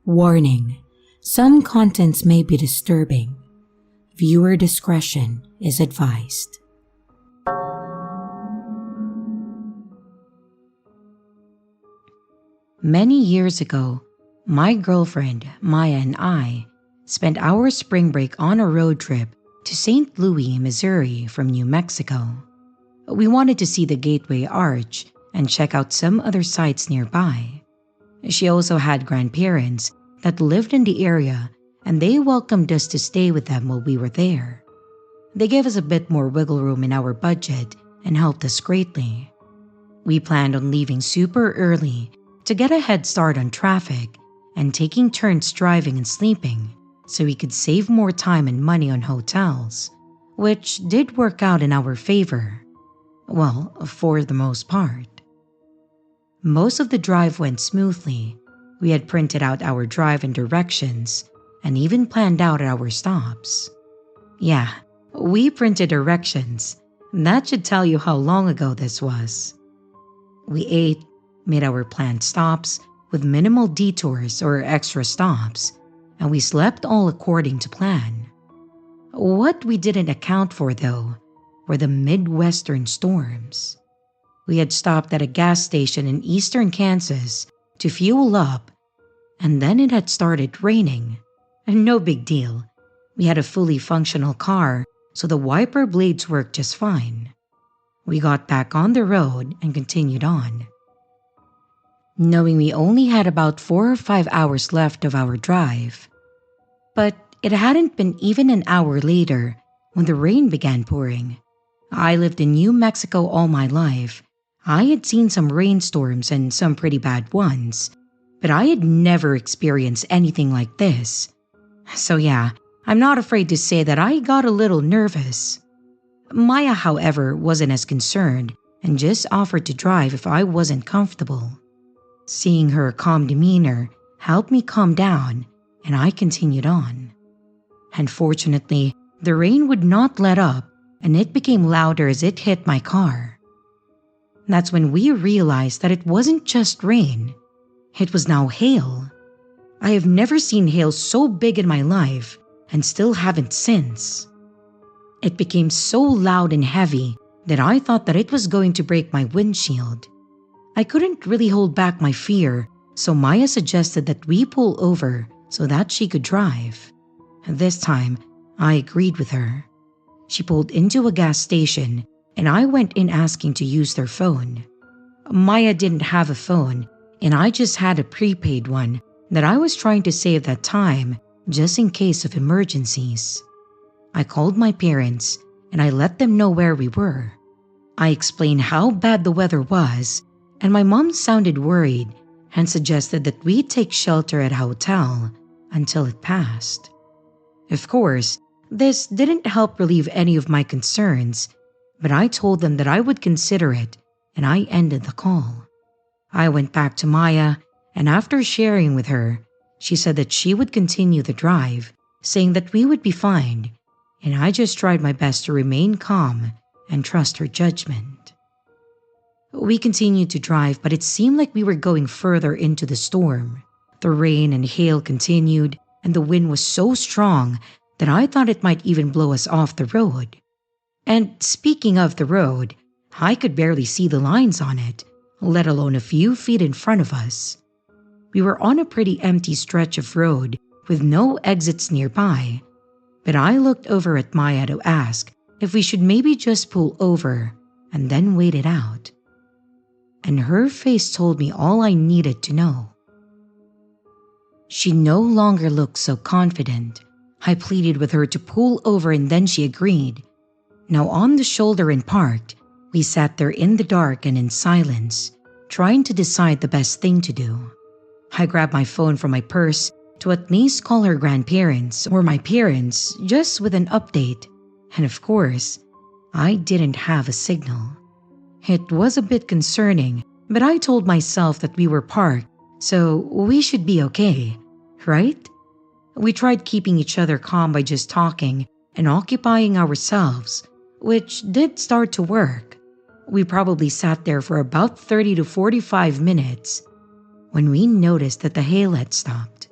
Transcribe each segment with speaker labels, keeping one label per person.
Speaker 1: Warning: some contents may be disturbing. Viewer discretion is advised.
Speaker 2: Many years ago, my girlfriend, Maya, and I spent our spring break on a road trip to St. Louis, Missouri from New Mexico. We wanted to see the Gateway Arch and check out some other sites nearby. She also had grandparents that lived in the area, and they welcomed us to stay with them while we were there. They gave us a bit more wiggle room in our budget and helped us greatly. We planned on leaving super early to get a head start on traffic and taking turns driving and sleeping so we could save more time and money on hotels, which did work out in our favor. Well, for the most part. Most of the drive went smoothly. We had printed out our drive and directions and even planned out our stops. Yeah, we printed directions. That should tell you how long ago this was. We ate, made our planned stops with minimal detours or extra stops, and we slept all according to plan. What we didn't account for, though, were the Midwestern storms. We had stopped at a gas station in eastern Kansas to fuel up, and then it had started raining. And no big deal. We had a fully functional car, so the wiper blades worked just fine. We got back on the road and continued on. Knowing we only had about 4 or 5 hours left of our drive. But it hadn't been even an hour later when the rain began pouring. I lived in New Mexico all my life. I had seen some rainstorms and some pretty bad ones, but I had never experienced anything like this. So yeah, I'm not afraid to say that I got a little nervous. Maya, however, wasn't as concerned and just offered to drive if I wasn't comfortable. Seeing her calm demeanor helped me calm down, and I continued on. Unfortunately, the rain would not let up, and it became louder as it hit my car. That's when we realized that it wasn't just rain. It was now hail. I have never seen hail so big in my life, and still haven't since. It became so loud and heavy that I thought that it was going to break my windshield. I couldn't really hold back my fear, so Maya suggested that we pull over so that she could drive. This time, I agreed with her. She pulled into a gas station, and I went in asking to use their phone. Maya didn't have a phone, and I just had a prepaid one that I was trying to save that time just in case of emergencies. I called my parents, and I let them know where we were. I explained how bad the weather was, and my mom sounded worried and suggested that we take shelter at a hotel until it passed. Of course, this didn't help relieve any of my concerns, but I told them that I would consider it, and I ended the call. I went back to Maya, and after sharing with her, she said that she would continue the drive, saying that we would be fine, and I just tried my best to remain calm and trust her judgment. We continued to drive, but it seemed like we were going further into the storm. The rain and hail continued, and the wind was so strong that I thought it might even blow us off the road. And speaking of the road, I could barely see the lines on it, let alone a few feet in front of us. We were on a pretty empty stretch of road with no exits nearby, but I looked over at Maya to ask if we should maybe just pull over and then wait it out. And her face told me all I needed to know. She no longer looked so confident. I pleaded with her to pull over, and then she agreed. Now on the shoulder and parked, we sat there in the dark and in silence, trying to decide the best thing to do. I grabbed my phone from my purse to at least call her grandparents or my parents just with an update, and of course, I didn't have a signal. It was a bit concerning, but I told myself that we were parked, so we should be okay, right? We tried keeping each other calm by just talking and occupying ourselves, which did start to work. We probably sat there for about 30 to 45 minutes when we noticed that the hail had stopped.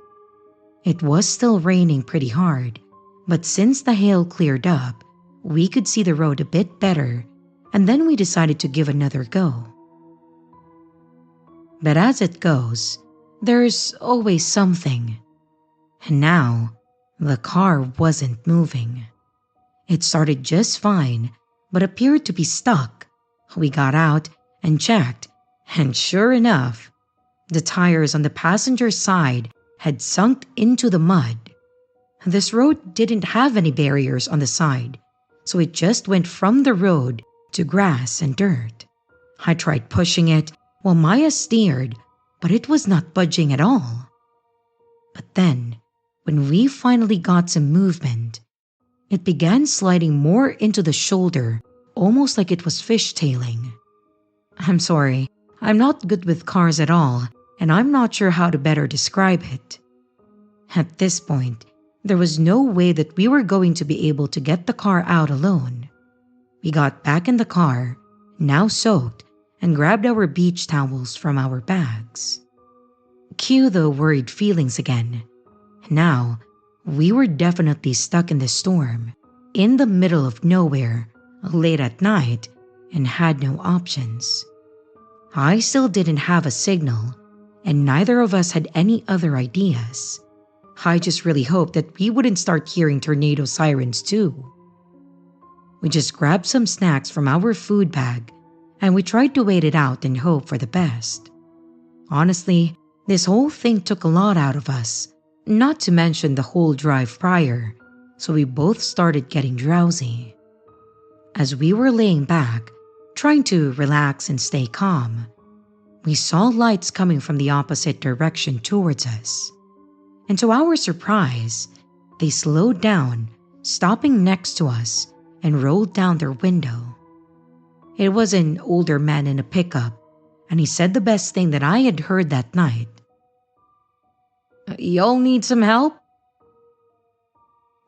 Speaker 2: It was still raining pretty hard, but since the hail cleared up, we could see the road a bit better, and then we decided to give another go. But as it goes, there's always something. And now, the car wasn't moving. It started just fine, but appeared to be stuck. We got out and checked, and sure enough, the tires on the passenger side had sunk into the mud. This road didn't have any barriers on the side, so it just went from the road to grass and dirt. I tried pushing it while Maya steered, but it was not budging at all. But then, when we finally got some movement, it began sliding more into the shoulder, almost like it was fishtailing. I'm sorry, I'm not good with cars at all, and I'm not sure how to better describe it. At this point, there was no way that we were going to be able to get the car out alone. We got back in the car, now soaked, and grabbed our beach towels from our bags. Cue the worried feelings again. Now, we were definitely stuck in the storm, in the middle of nowhere, late at night, and had no options. I still didn't have a signal, and neither of us had any other ideas. I just really hoped that we wouldn't start hearing tornado sirens too. We just grabbed some snacks from our food bag, and we tried to wait it out and hope for the best. Honestly, this whole thing took a lot out of us, not to mention the whole drive prior, so we both started getting drowsy. As we were laying back, trying to relax and stay calm, we saw lights coming from the opposite direction towards us. And to our surprise, they slowed down, stopping next to us, and rolled down their window. It was an older man in a pickup, and he said the best thing that I had heard that night. "Y'all need some help?"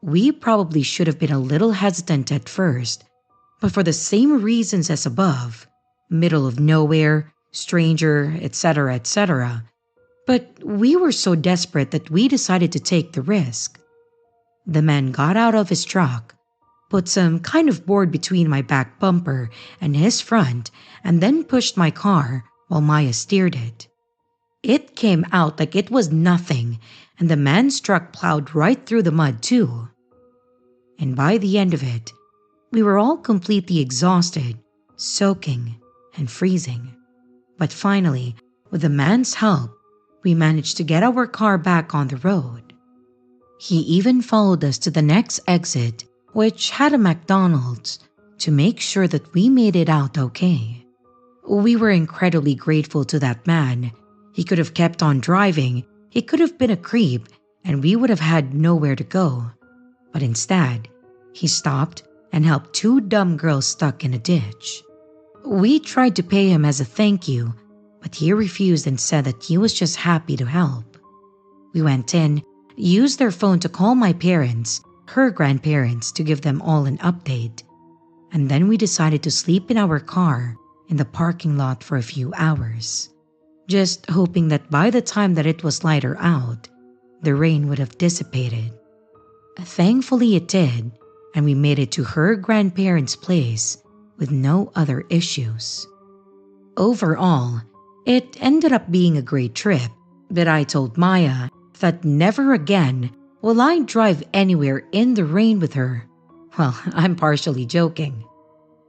Speaker 2: We probably should have been a little hesitant at first, but for the same reasons as above, middle of nowhere, stranger, etc., etc., but we were so desperate that we decided to take the risk. The man got out of his truck, put some kind of board between my back bumper and his front, and then pushed my car while Maya steered it. It came out like it was nothing, and the man's truck plowed right through the mud too. And by the end of it, we were all completely exhausted, soaking, and freezing. But finally, with the man's help, we managed to get our car back on the road. He even followed us to the next exit, which had a McDonald's, to make sure that we made it out okay. We were incredibly grateful to that man. He could have kept on driving, he could have been a creep, and we would have had nowhere to go. But instead, he stopped and helped two dumb girls stuck in a ditch. We tried to pay him as a thank you, but he refused and said that he was just happy to help. We went in, used their phone to call my parents, her grandparents, to give them all an update, and then we decided to sleep in our car in the parking lot for a few hours, just hoping that by the time that it was lighter out, the rain would have dissipated. Thankfully it did, and we made it to her grandparents' place with no other issues. Overall, it ended up being a great trip, but I told Maya that never again will I drive anywhere in the rain with her. Well, I'm partially joking,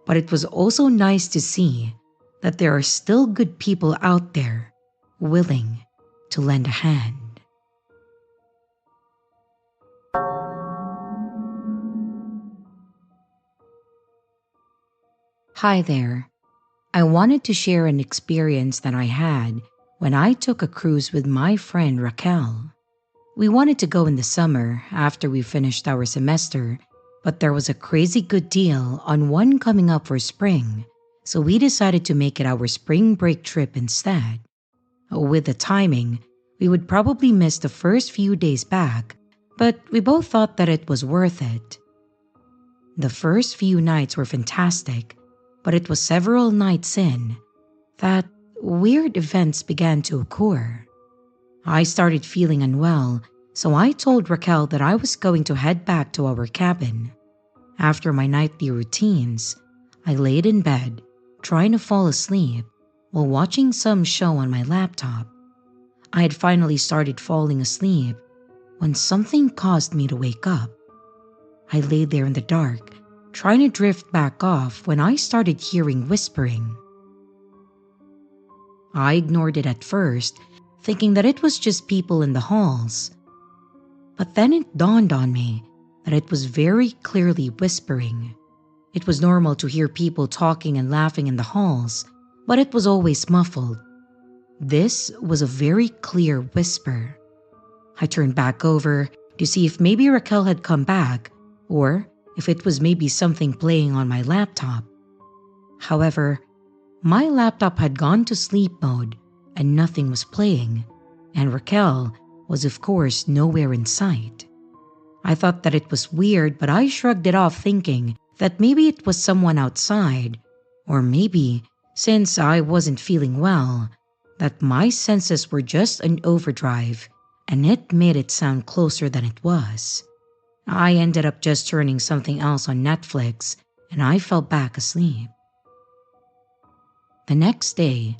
Speaker 2: but it was also nice to see that there are still good people out there willing to lend a hand. Hi there. I wanted to share an experience that I had when I took a cruise with my friend Raquel. We wanted to go in the summer after we finished our semester, but there was a crazy good deal on one coming up for spring, so we decided to make it our spring break trip instead. With the timing, we would probably miss the first few days back, but we both thought that it was worth it. The first few nights were fantastic, but it was several nights in that weird events began to occur. I started feeling unwell, so I told Raquel that I was going to head back to our cabin. After my nightly routines, I laid in bed, trying to fall asleep while watching some show on my laptop. I had finally started falling asleep when something caused me to wake up. I lay there in the dark, trying to drift back off when I started hearing whispering. I ignored it at first, thinking that it was just people in the halls. But then it dawned on me that it was very clearly whispering. It was normal to hear people talking and laughing in the halls, but it was always muffled. This was a very clear whisper. I turned back over to see if maybe Raquel had come back, or if it was maybe something playing on my laptop. However, my laptop had gone to sleep mode and nothing was playing, and Raquel was of course nowhere in sight. I thought that it was weird, but I shrugged it off thinking that maybe it was someone outside, or maybe, since I wasn't feeling well, that my senses were just in overdrive and it made it sound closer than it was. I ended up just turning something else on Netflix and I fell back asleep. The next day,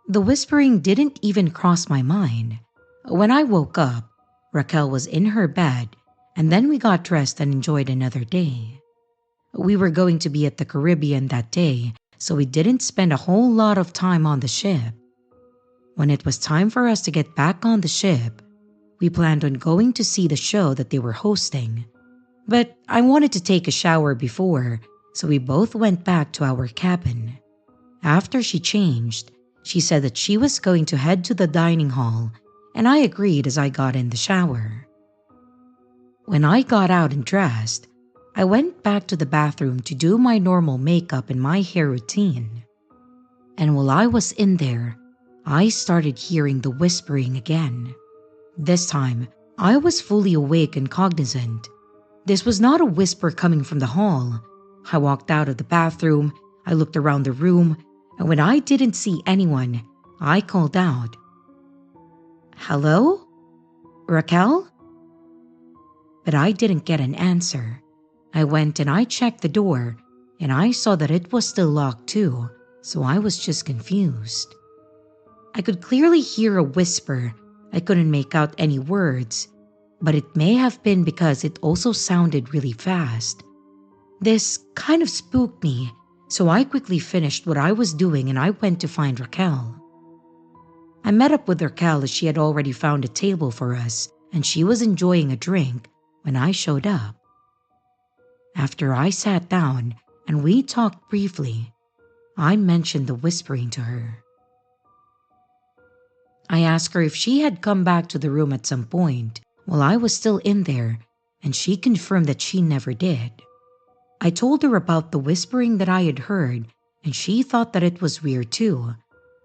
Speaker 2: the whispering didn't even cross my mind. When I woke up, Raquel was in her bed and then we got dressed and enjoyed another day. We were going to be at the Caribbean that day, so we didn't spend a whole lot of time on the ship. When it was time for us to get back on the ship, we planned on going to see the show that they were hosting. But I wanted to take a shower before, so we both went back to our cabin. After she changed, she said that she was going to head to the dining hall, and I agreed as I got in the shower. When I got out and dressed, I went back to the bathroom to do my normal makeup and my hair routine. And while I was in there, I started hearing the whispering again. This time, I was fully awake and cognizant. This was not a whisper coming from the hall. I walked out of the bathroom, I looked around the room, and when I didn't see anyone, I called out, "Hello? Raquel?" But I didn't get an answer. I went and I checked the door, and I saw that it was still locked too, so I was just confused. I could clearly hear a whisper. I couldn't make out any words, but it may have been because it also sounded really fast. This kind of spooked me, so I quickly finished what I was doing and I went to find Raquel. I met up with Raquel as she had already found a table for us and she was enjoying a drink when I showed up. After I sat down and we talked briefly, I mentioned the whispering to her. I asked her if she had come back to the room at some point while I was still in there, and she confirmed that she never did. I told her about the whispering that I had heard, and she thought that it was weird too,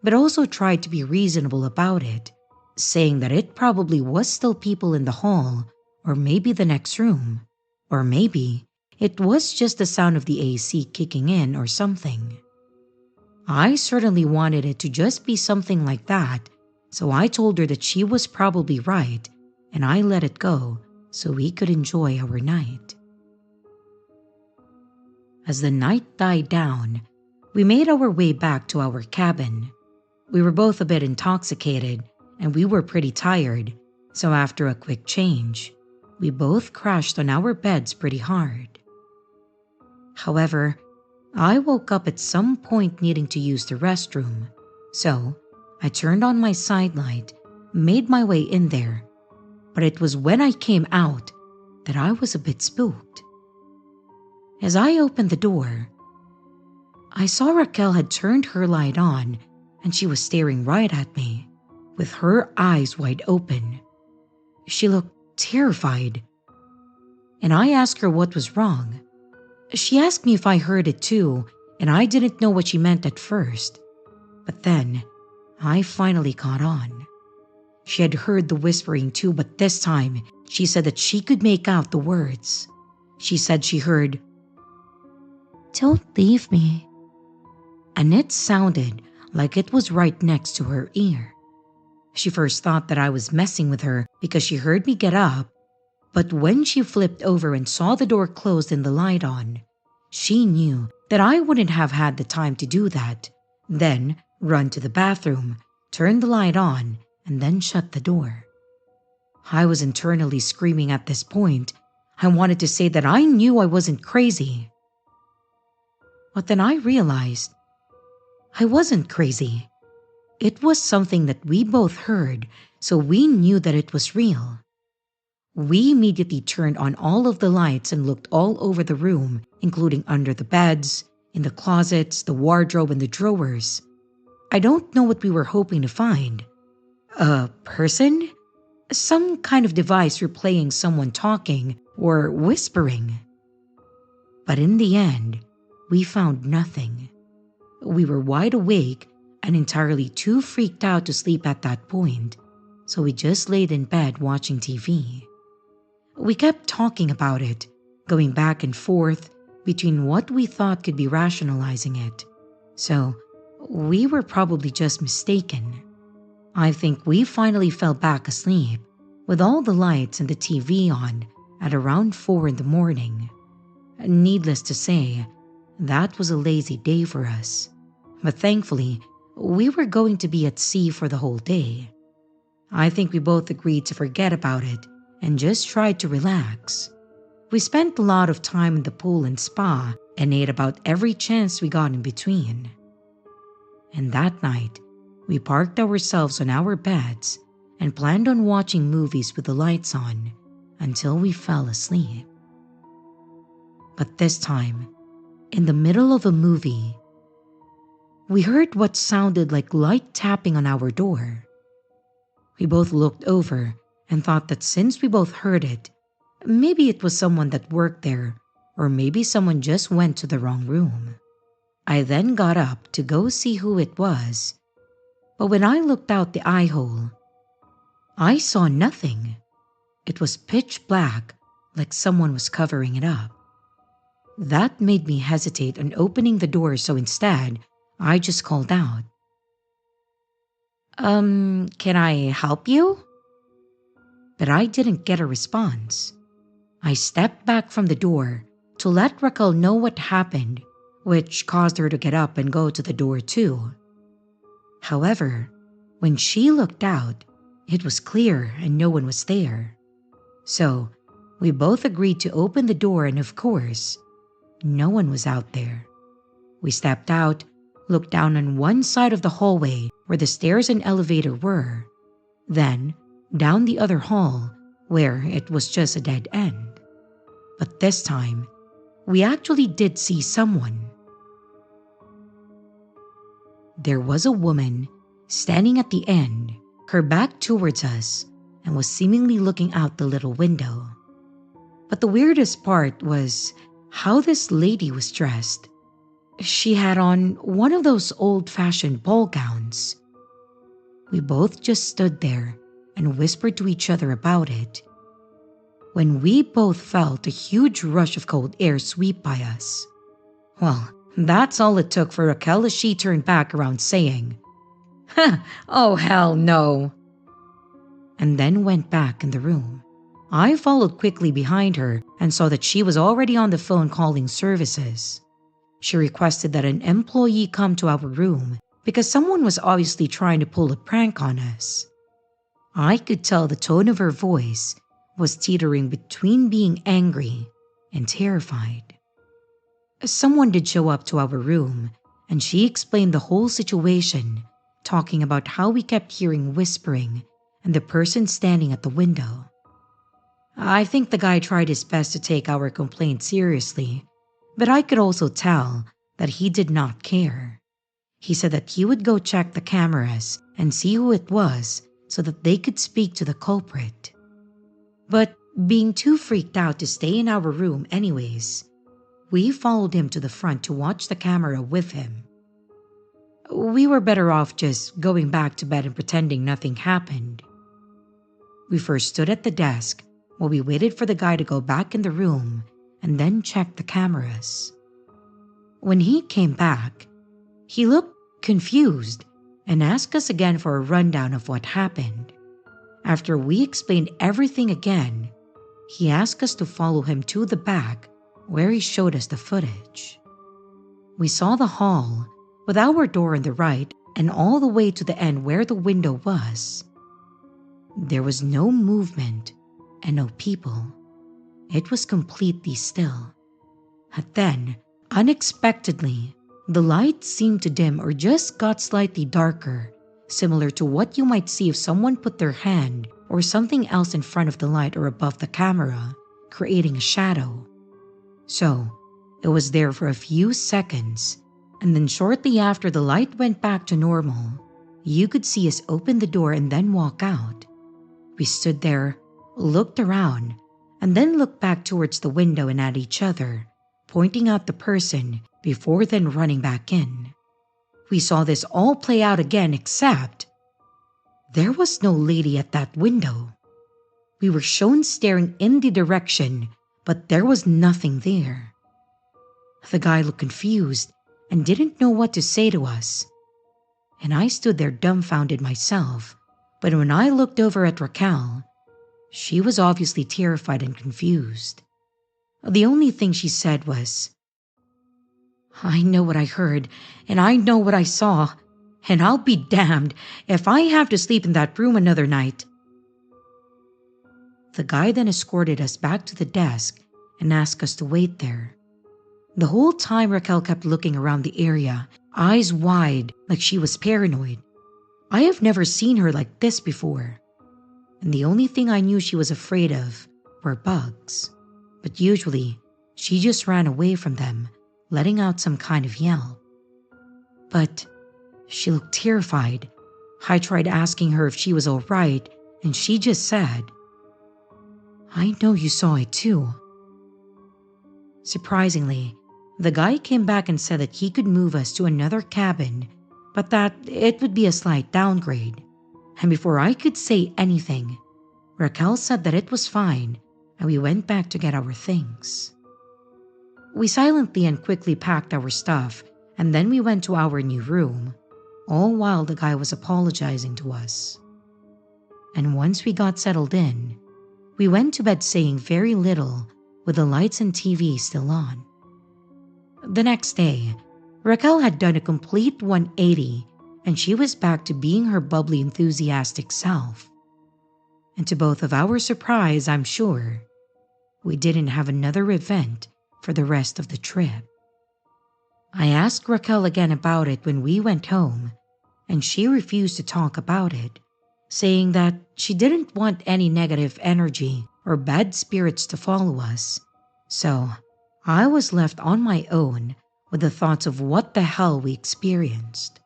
Speaker 2: but also tried to be reasonable about it, saying that it probably was still people in the hall, or maybe the next room, or maybe it was just the sound of the AC kicking in or something. I certainly wanted it to just be something like that, so I told her that she was probably right, and I let it go so we could enjoy our night. As the night died down, we made our way back to our cabin. We were both a bit intoxicated, and we were pretty tired, so after a quick change, we both crashed on our beds pretty hard. However, I woke up at some point needing to use the restroom, so I turned on my side light, made my way in there, but it was when I came out that I was a bit spooked. As I opened the door, I saw Raquel had turned her light on and she was staring right at me, with her eyes wide open. She looked terrified, and I asked her what was wrong. She asked me if I heard it too, and I didn't know what she meant at first, but then I finally caught on. She had heard the whispering too, but this time she said that she could make out the words. She said she heard, "Don't leave me," and it sounded like it was right next to her ear. She first thought that I was messing with her because she heard me get up, but when she flipped over and saw the door closed and the light on, she knew that I wouldn't have had the time to do that, then run to the bathroom, turn the light on, and then shut the door. I was internally screaming at this point. I wanted to say that I knew I wasn't crazy. But then I realized I wasn't crazy. It was something that we both heard, so we knew that it was real. We immediately turned on all of the lights and looked all over the room, including under the beds, in the closets, the wardrobe, and the drawers. I don't know what we were hoping to find. A person? Some kind of device replaying someone talking or whispering. But in the end, we found nothing. We were wide awake and entirely too freaked out to sleep at that point, so we just laid in bed watching TV. We kept talking about it, going back and forth between what we thought could be rationalizing it. So, we were probably just mistaken. I think we finally fell back asleep with all the lights and the TV on at around 4 in the morning. Needless to say, that was a lazy day for us. But thankfully, we were going to be at sea for the whole day. I think we both agreed to forget about it and just tried to relax. We spent a lot of time in the pool and spa and ate about every chance we got in between. And that night, we parked ourselves on our beds and planned on watching movies with the lights on until we fell asleep. But this time, in the middle of a movie, we heard what sounded like light tapping on our door. We both looked over and thought that since we both heard it, maybe it was someone that worked there, or maybe someone just went to the wrong room. I then got up to go see who it was, but when I looked out the eye hole, I saw nothing. It was pitch black, like someone was covering it up. That made me hesitate on opening the door, so instead, I just called out, can I help you? But I didn't get a response. I stepped back from the door to let Raquel know what happened, which caused her to get up and go to the door too. However, when she looked out, it was clear and no one was there. So, we both agreed to open the door, and of course, no one was out there. We stepped out, looked down on one side of the hallway where the stairs and elevator were, then down the other hall where it was just a dead end. But this time, we actually did see someone. There was a woman standing at the end, her back towards us, and was seemingly looking out the little window. But the weirdest part was how this lady was dressed. She had on one of those old-fashioned ball gowns. We both just stood there and whispered to each other about it, when we both felt a huge rush of cold air sweep by us. Well, that's all it took for Raquel as she turned back around saying, "Oh hell no," and then went back in the room. I followed quickly behind her and saw that she was already on the phone calling services. She requested that an employee come to our room because someone was obviously trying to pull a prank on us. I could tell the tone of her voice was teetering between being angry and terrified. Someone did show up to our room, and she explained the whole situation, talking about how we kept hearing whispering and the person standing at the window. I think the guy tried his best to take our complaint seriously, but I could also tell that he did not care. He said that he would go check the cameras and see who it was so that they could speak to the culprit. But being too freaked out to stay in our room anyways, we followed him to the front to watch the camera with him. We were better off just going back to bed and pretending nothing happened. We first stood at the desk while we waited for the guy to go back in the room and then checked the cameras. When he came back, he looked confused and asked us again for a rundown of what happened. After we explained everything again, he asked us to follow him to the back where he showed us the footage. We saw the hall with our door on the right and all the way to the end where the window was. There was no movement and no people. It was completely still. And then, unexpectedly, the light seemed to dim or just got slightly darker, similar to what you might see if someone put their hand or something else in front of the light or above the camera, creating a shadow. So, it was there for a few seconds, and then shortly after the light went back to normal, you could see us open the door and then walk out. We stood there, looked around, and then looked back towards the window and at each other, pointing out the person before then running back in. We saw this all play out again except there was no lady at that window. We were shown staring in the direction, but there was nothing there. The guy looked confused and didn't know what to say to us. And I stood there dumbfounded myself, but when I looked over at Raquel, she was obviously terrified and confused. The only thing she said was, "I know what I heard, and I know what I saw, and I'll be damned if I have to sleep in that room another night." The guy then escorted us back to the desk and asked us to wait there. The whole time Raquel kept looking around the area, eyes wide like she was paranoid. I have never seen her like this before. And the only thing I knew she was afraid of were bugs. But usually, she just ran away from them, letting out some kind of yell. But she looked terrified. I tried asking her if she was all right, and she just said, "I know you saw it too." Surprisingly, the guy came back and said that he could move us to another cabin, but that it would be a slight downgrade. And before I could say anything, Raquel said that it was fine, and we went back to get our things. We silently and quickly packed our stuff, and then we went to our new room, all while the guy was apologizing to us. And once we got settled in, we went to bed saying very little with the lights and TV still on. The next day, Raquel had done a complete 180 and she was back to being her bubbly, enthusiastic self. And to both of our surprise, I'm sure, we didn't have another event for the rest of the trip. I asked Raquel again about it when we went home, and she refused to talk about it, saying that she didn't want any negative energy or bad spirits to follow us. So I was left on my own with the thoughts of what the hell we experienced.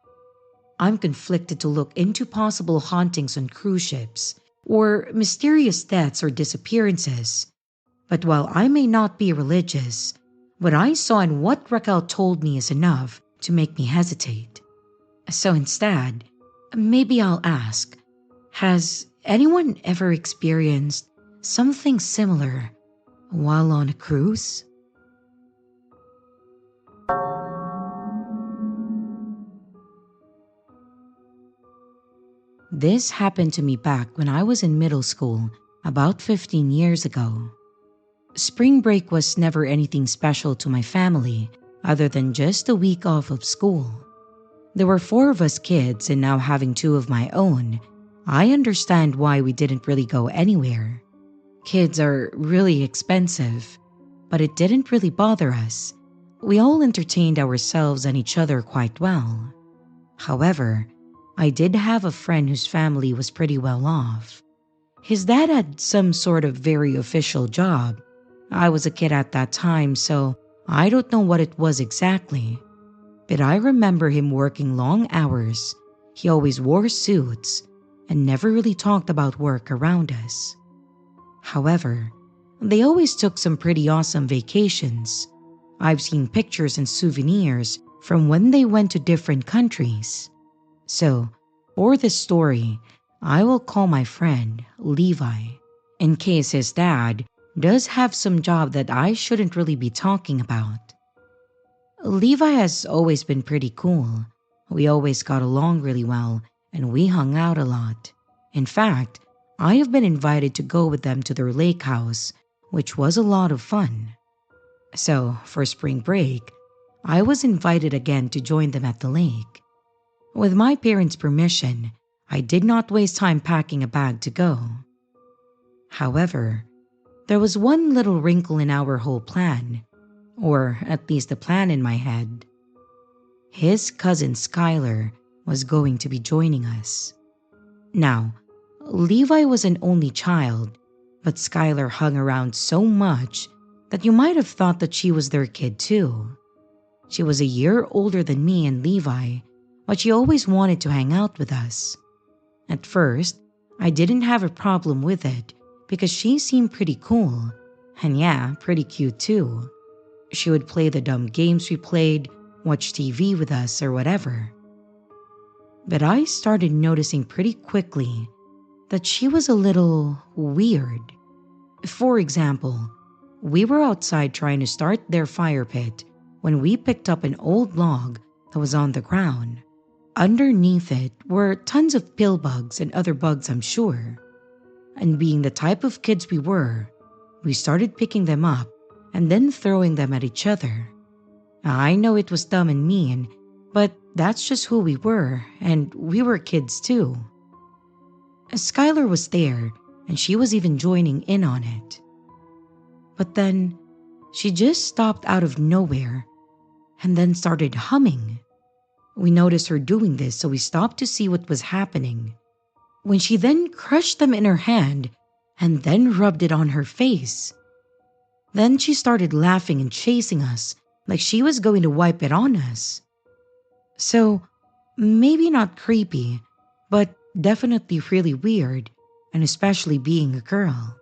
Speaker 2: I'm conflicted to look into possible hauntings on cruise ships or mysterious deaths or disappearances. But while I may not be religious, what I saw and what Raquel told me is enough to make me hesitate. So instead, maybe I'll ask, has anyone ever experienced something similar while on a cruise? This happened to me back when I was in middle school about 15 years ago. Spring break was never anything special to my family other than just a week off of school. There were 4 of us kids, and now having 2 of my own, I understand why we didn't really go anywhere. Kids are really expensive, but it didn't really bother us. We all entertained ourselves and each other quite well. However, I did have a friend whose family was pretty well off. His dad had some sort of very official job. I was a kid at that time, so I don't know what it was exactly. But I remember him working long hours. He always wore suits and never really talked about work around us. However, they always took some pretty awesome vacations. I've seen pictures and souvenirs from when they went to different countries. So, for this story, I will call my friend Levi, in case his dad does have some job that I shouldn't really be talking about. Levi has always been pretty cool. We always got along really well and we hung out a lot. In fact, I have been invited to go with them to their lake house, which was a lot of fun. So, for spring break, I was invited again to join them at the lake. With my parents' permission, I did not waste time packing a bag to go. However, there was one little wrinkle in our whole plan, or at least the plan in my head. His cousin Skylar was going to be joining us. Now, Levi was an only child, but Skylar hung around so much that you might have thought that she was their kid too. She was a year older than me and Levi, but she always wanted to hang out with us. At first, I didn't have a problem with it because she seemed pretty cool, and yeah, pretty cute too. She would play the dumb games we played, watch TV with us or whatever. But I started noticing pretty quickly that she was a little weird. For example, we were outside trying to start their fire pit when we picked up an old log that was on the ground. Underneath it were tons of pill bugs and other bugs, I'm sure. And being the type of kids we were, we started picking them up and then throwing them at each other. I know it was dumb and mean, but that's just who we were, and we were kids too. Skylar was there, and she was even joining in on it. But then, she just stopped out of nowhere, and then started humming. We noticed her doing this, so we stopped to see what was happening. When she then crushed them in her hand, and then rubbed it on her face. Then she started laughing and chasing us, like she was going to wipe it on us. So, maybe not creepy, but definitely really weird, and especially being a girl.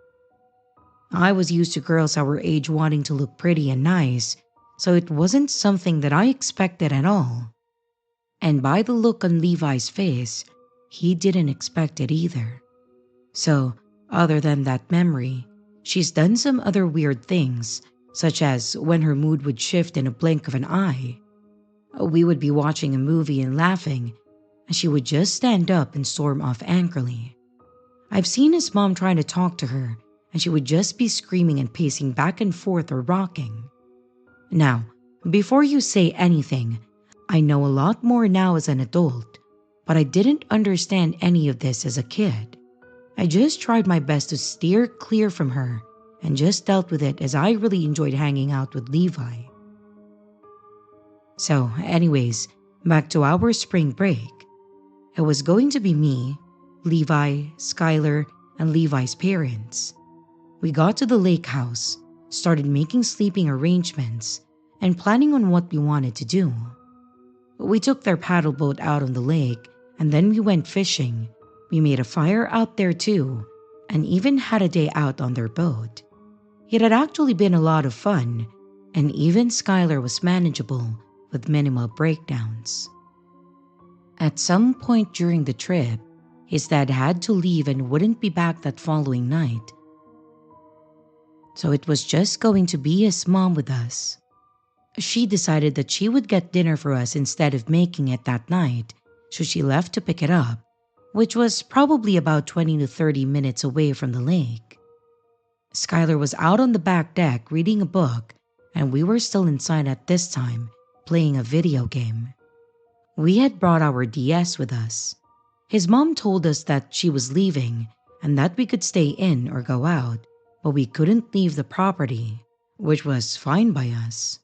Speaker 2: I was used to girls our age wanting to look pretty and nice, so it wasn't something that I expected at all. And by the look on Levi's face, he didn't expect it either. So, other than that memory, she's done some other weird things, such as when her mood would shift in a blink of an eye. We would be watching a movie and laughing, and she would just stand up and storm off angrily. I've seen his mom trying to talk to her, and she would just be screaming and pacing back and forth or rocking. Now, before you say anything, I know a lot more now as an adult, but I didn't understand any of this as a kid. I just tried my best to steer clear from her and just dealt with it as I really enjoyed hanging out with Levi. So anyways, back to our spring break. It was going to be me, Levi, Skylar, and Levi's parents. We got to the lake house, started making sleeping arrangements, and planning on what we wanted to do. We took their paddle boat out on the lake, and then we went fishing. We made a fire out there too, and even had a day out on their boat. It had actually been a lot of fun, and even Skylar was manageable with minimal breakdowns. At some point during the trip, his dad had to leave and wouldn't be back that following night. So it was just going to be his mom with us. She decided that she would get dinner for us instead of making it that night, so she left to pick it up, which was probably about 20 to 30 minutes away from the lake. Skylar was out on the back deck reading a book, and we were still inside at this time, playing a video game. We had brought our DS with us. His mom told us that she was leaving and that we could stay in or go out, but we couldn't leave the property, which was fine by us.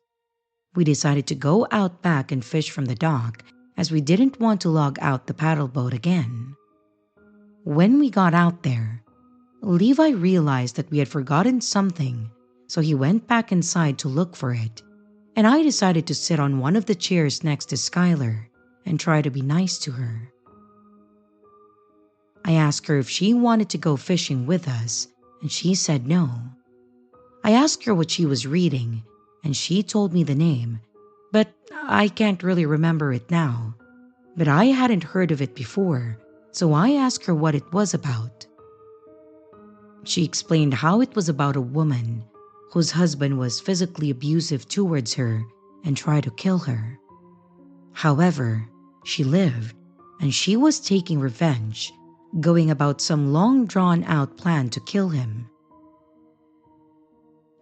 Speaker 2: We decided to go out back and fish from the dock as we didn't want to log out the paddle boat again. When we got out there, Levi realized that we had forgotten something, so he went back inside to look for it, and I decided to sit on one of the chairs next to Skylar and try to be nice to her. I asked her if she wanted to go fishing with us, and she said no. I asked her what she was reading, and she told me the name, but I can't really remember it now. But I hadn't heard of it before, so I asked her what it was about. She explained how it was about a woman whose husband was physically abusive towards her and tried to kill her. However, She lived, and she was taking revenge, going about some long drawn out plan to kill him.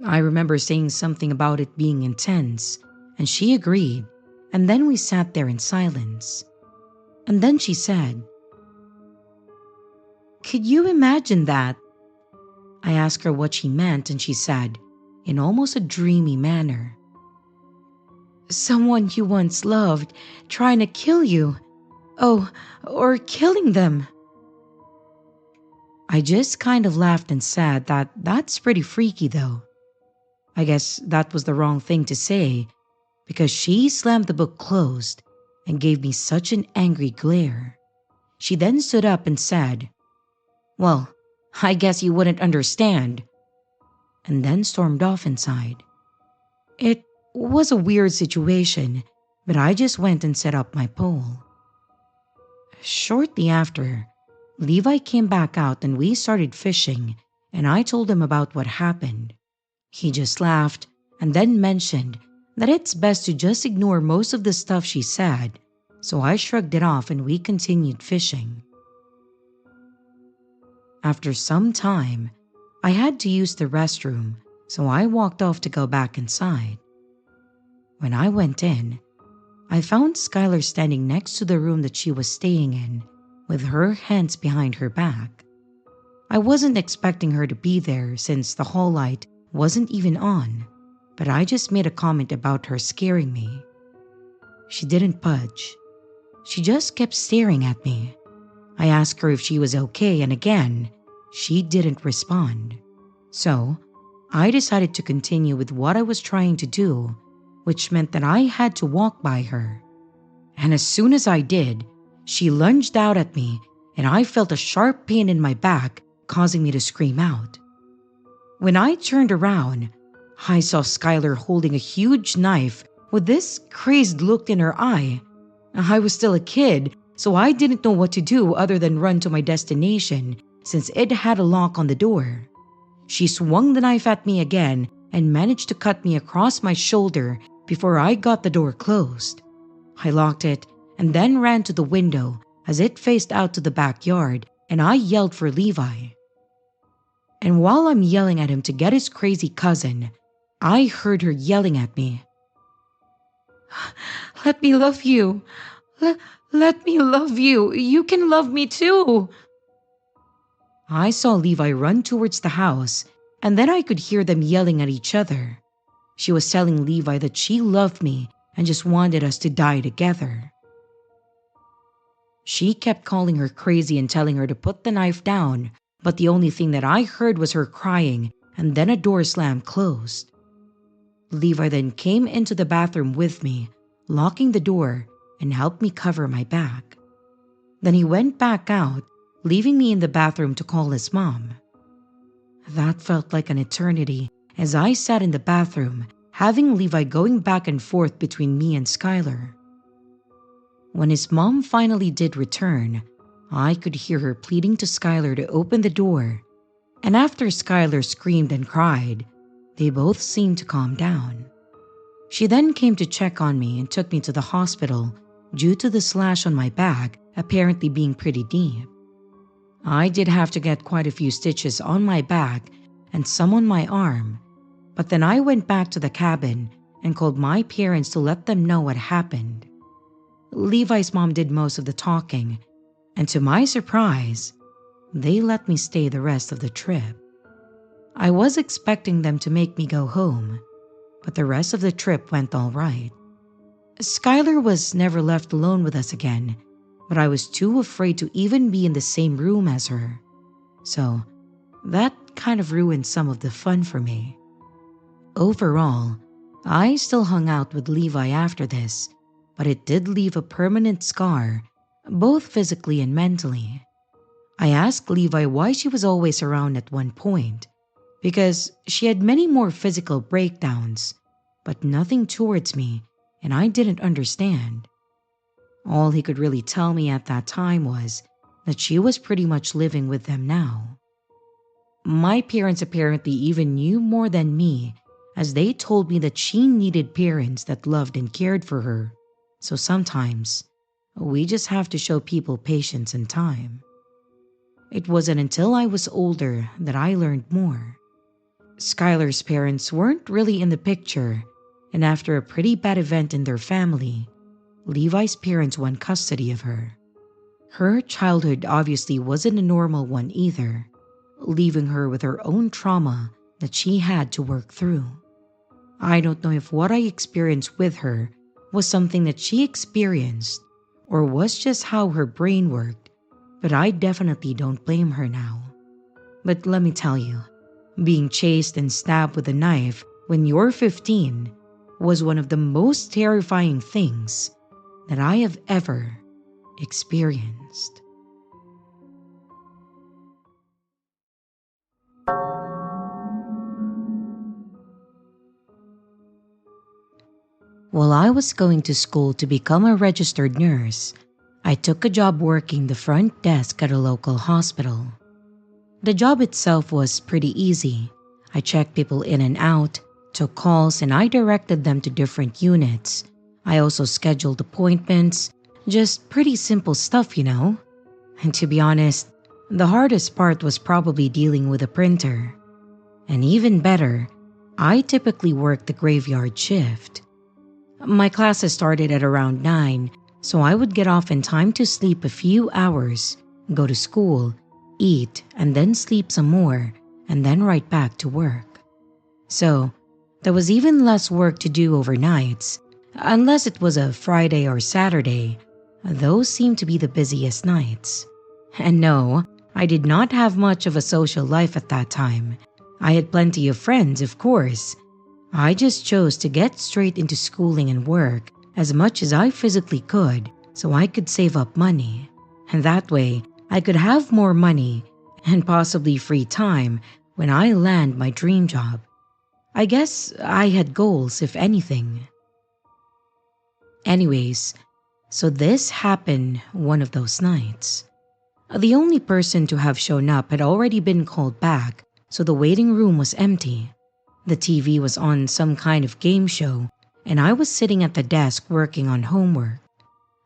Speaker 2: I remember saying something about it being intense, and she agreed, and then we sat there in silence. And then she said, "Could you imagine that?" I asked her what she meant, and she said, in almost a dreamy manner, "Someone you once loved trying to kill you. Oh, or killing them." I just kind of laughed and said that that's pretty freaky though. I guess that was the wrong thing to say because she slammed the book closed and gave me such an angry glare. She then stood up and said, "Well, I guess you wouldn't understand," and then stormed off inside. It was a weird situation, but I just went and set up my pole. Shortly after, Levi came back out and we started fishing, and I told him about what happened. He just laughed and then mentioned that it's best to just ignore most of the stuff she said, so I shrugged it off and we continued fishing. After some time, I had to use the restroom, so I walked off to go back inside. When I went in, I found Skylar standing next to the room that she was staying in, with her hands behind her back. I wasn't expecting her to be there since the hall light wasn't even on, but I just made a comment about her scaring me. She didn't budge. She just kept staring at me. I asked her if she was okay, and again, she didn't respond. So, I decided to continue with what I was trying to do, which meant that I had to walk by her. And as soon as I did, she lunged out at me, and I felt a sharp pain in my back, causing me to scream out. When I turned around, I saw Skylar holding a huge knife with this crazed look in her eye. I was still a kid, so I didn't know what to do other than run to my destination since it had a lock on the door. She swung the knife at me again and managed to cut me across my shoulder before I got the door closed. I locked it and then ran to the window as it faced out to the backyard, and I yelled for Levi. And while I'm yelling at him to get his crazy cousin, I heard her yelling at me, "Let me love you. Let me love you. You can love me too." I saw Levi run towards the house, and then I could hear them yelling at each other. She was telling Levi that she loved me and just wanted us to die together. She kept calling her crazy and telling her to put the knife down, but the only thing that I heard was her crying, and then a door slammed closed. Levi then came into the bathroom with me, locking the door, and helped me cover my back. Then he went back out, leaving me in the bathroom to call his mom. That felt like an eternity as I sat in the bathroom, having Levi going back and forth between me and Skylar. When his mom finally did return, I could hear her pleading to Skylar to open the door, and after Skylar screamed and cried, they both seemed to calm down. She then came to check on me and took me to the hospital due to the slash on my back apparently being pretty deep. I did have to get quite a few stitches on my back and some on my arm, but then I went back to the cabin and called my parents to let them know what happened. Levi's mom did most of the talking, and to my surprise, they let me stay the rest of the trip. I was expecting them to make me go home, but the rest of the trip went all right. Skylar was never left alone with us again, but I was too afraid to even be in the same room as her. So, that kind of ruined some of the fun for me. Overall, I still hung out with Levi after this, but it did leave a permanent scar, both physically and mentally. I asked Levi why she was always around at one point, because she had many more physical breakdowns, but nothing towards me, and I didn't understand. All he could really tell me at that time was that she was pretty much living with them now. My parents apparently even knew more than me, as they told me that she needed parents that loved and cared for her, so sometimes We just have to show people patience and time. It wasn't until I was older that I learned more. Skylar's parents weren't really in the picture, and after a pretty bad event in their family, Levi's parents won custody of her. Her childhood obviously wasn't a normal one either, leaving her with her own trauma that she had to work through. I don't know if what I experienced with her was something that she experienced or was just how her brain worked, but I definitely don't blame her now. But let me tell you, being chased and stabbed with a knife when you're 15 was one of the most terrifying things that I have ever experienced. While I was going to school to become a registered nurse, I took a job working the front desk at a local hospital. The job itself was pretty easy. I checked people in and out, took calls, and I directed them to different units. I also scheduled appointments, just pretty simple stuff, you know. And to be honest, the hardest part was probably dealing with a printer. And even better, I typically worked the graveyard shift. My classes started at around 9, so I would get off in time to sleep a few hours, go to school, eat, and then sleep some more, and then right back to work. So, there was even less work to do overnights, unless it was a Friday or Saturday. Those seemed to be the busiest nights. And no, I did not have much of a social life at that time. I had plenty of friends, of course. I just chose to get straight into schooling and work as much as I physically could so I could save up money. And that way, I could have more money and possibly free time when I land my dream job. I guess I had goals, if anything. Anyways, so this happened one of those nights. The only person to have shown up had already been called back, so the waiting room was empty. The TV was on some kind of game show, and I was sitting at the desk working on homework.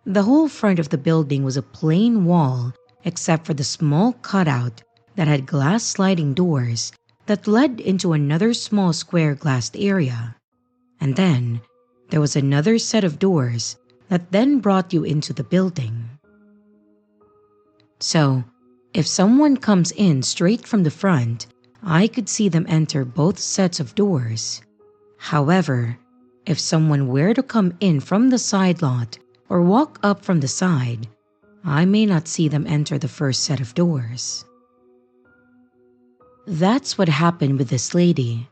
Speaker 2: The whole front of the building was a plain wall, except for the small cutout that had glass sliding doors that led into another small square glassed area. And then there was another set of doors that then brought you into the building. So, if someone comes in straight from the front, I could see them enter both sets of doors. However, if someone were to come in from the side lot or walk up from the side, I may not see them enter the first set of doors. That's what happened with this lady.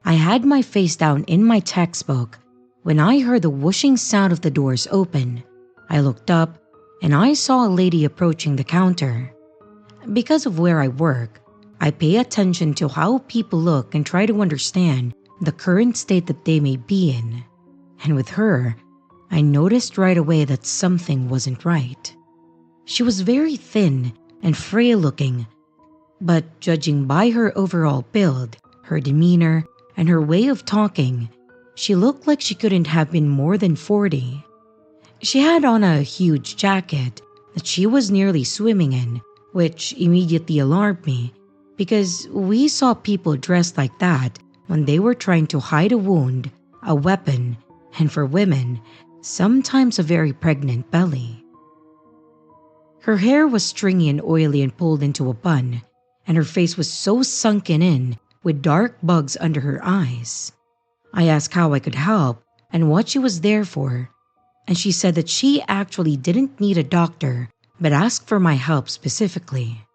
Speaker 2: I had my face down in my textbook when I heard the whooshing sound of the doors open. I looked up and I saw a lady approaching the counter. Because of where I work, I pay attention to how people look and try to understand the current state that they may be in. And with her, I noticed right away that something wasn't right. She was very thin and frail looking, but judging by her overall build, her demeanor, and her way of talking, she looked like she couldn't have been more than 40. She had on a huge jacket that she was nearly swimming in, which immediately alarmed me because we saw people dressed like that when they were trying to hide a wound, a weapon, and for women, sometimes a very pregnant belly. Her hair was stringy and oily and pulled into a bun, and her face was so sunken in with dark bugs under her eyes. I asked how I could help and what she was there for, and she said that she actually didn't need a doctor but asked for my help specifically.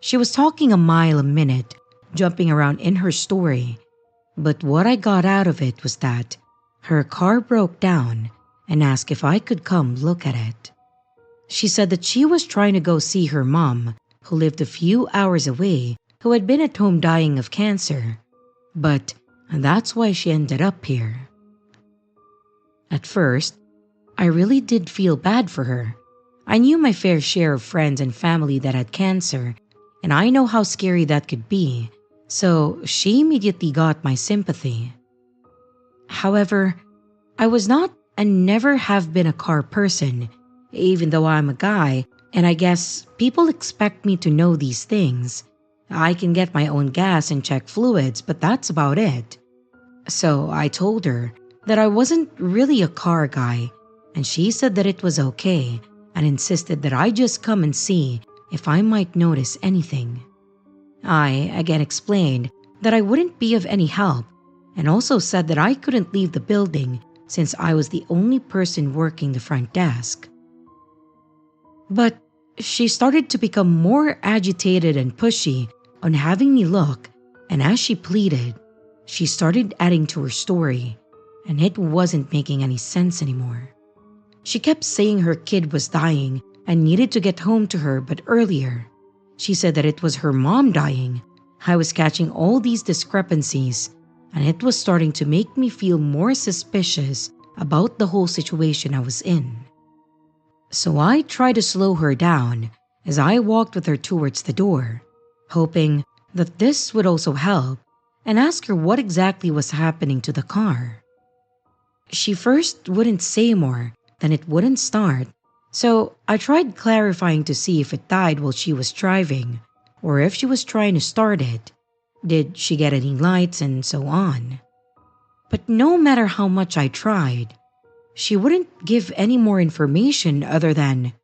Speaker 2: She was talking a mile a minute, jumping around in her story, but what I got out of it was that her car broke down and asked if I could come look at it. She said that she was trying to go see her mom, who lived a few hours away, who had been at home dying of cancer, but that's why she ended up here. At first, I really did feel bad for her. I knew my fair share of friends and family that had cancer, and I know how scary that could be, so she immediately got my sympathy. However, I was not and never have been a car person, even though I'm a guy, and I guess people expect me to know these things. I can get my own gas and check fluids, but that's about it. So I told her that I wasn't really a car guy, and she said that it was okay and insisted that I just come and see if I might notice anything. I again explained that I wouldn't be of any help and also said that I couldn't leave the building since I was the only person working the front desk. But she started to become more agitated and pushy on having me look, and as she pleaded, she started adding to her story, and it wasn't making any sense anymore. She kept saying her kid was dying and needed to get home to her, but earlier, she said that it was her mom dying. I was catching all these discrepancies, and it was starting to make me feel more suspicious about the whole situation I was in. So I tried to slow her down as I walked with her towards the door, hoping that this would also help, and ask her what exactly was happening to the car. She first wouldn't say more, then it wouldn't start, so I tried clarifying to see if it died while she was driving, or if she was trying to start it. Did she get any lights and so on? But no matter how much I tried, she wouldn't give any more information other than,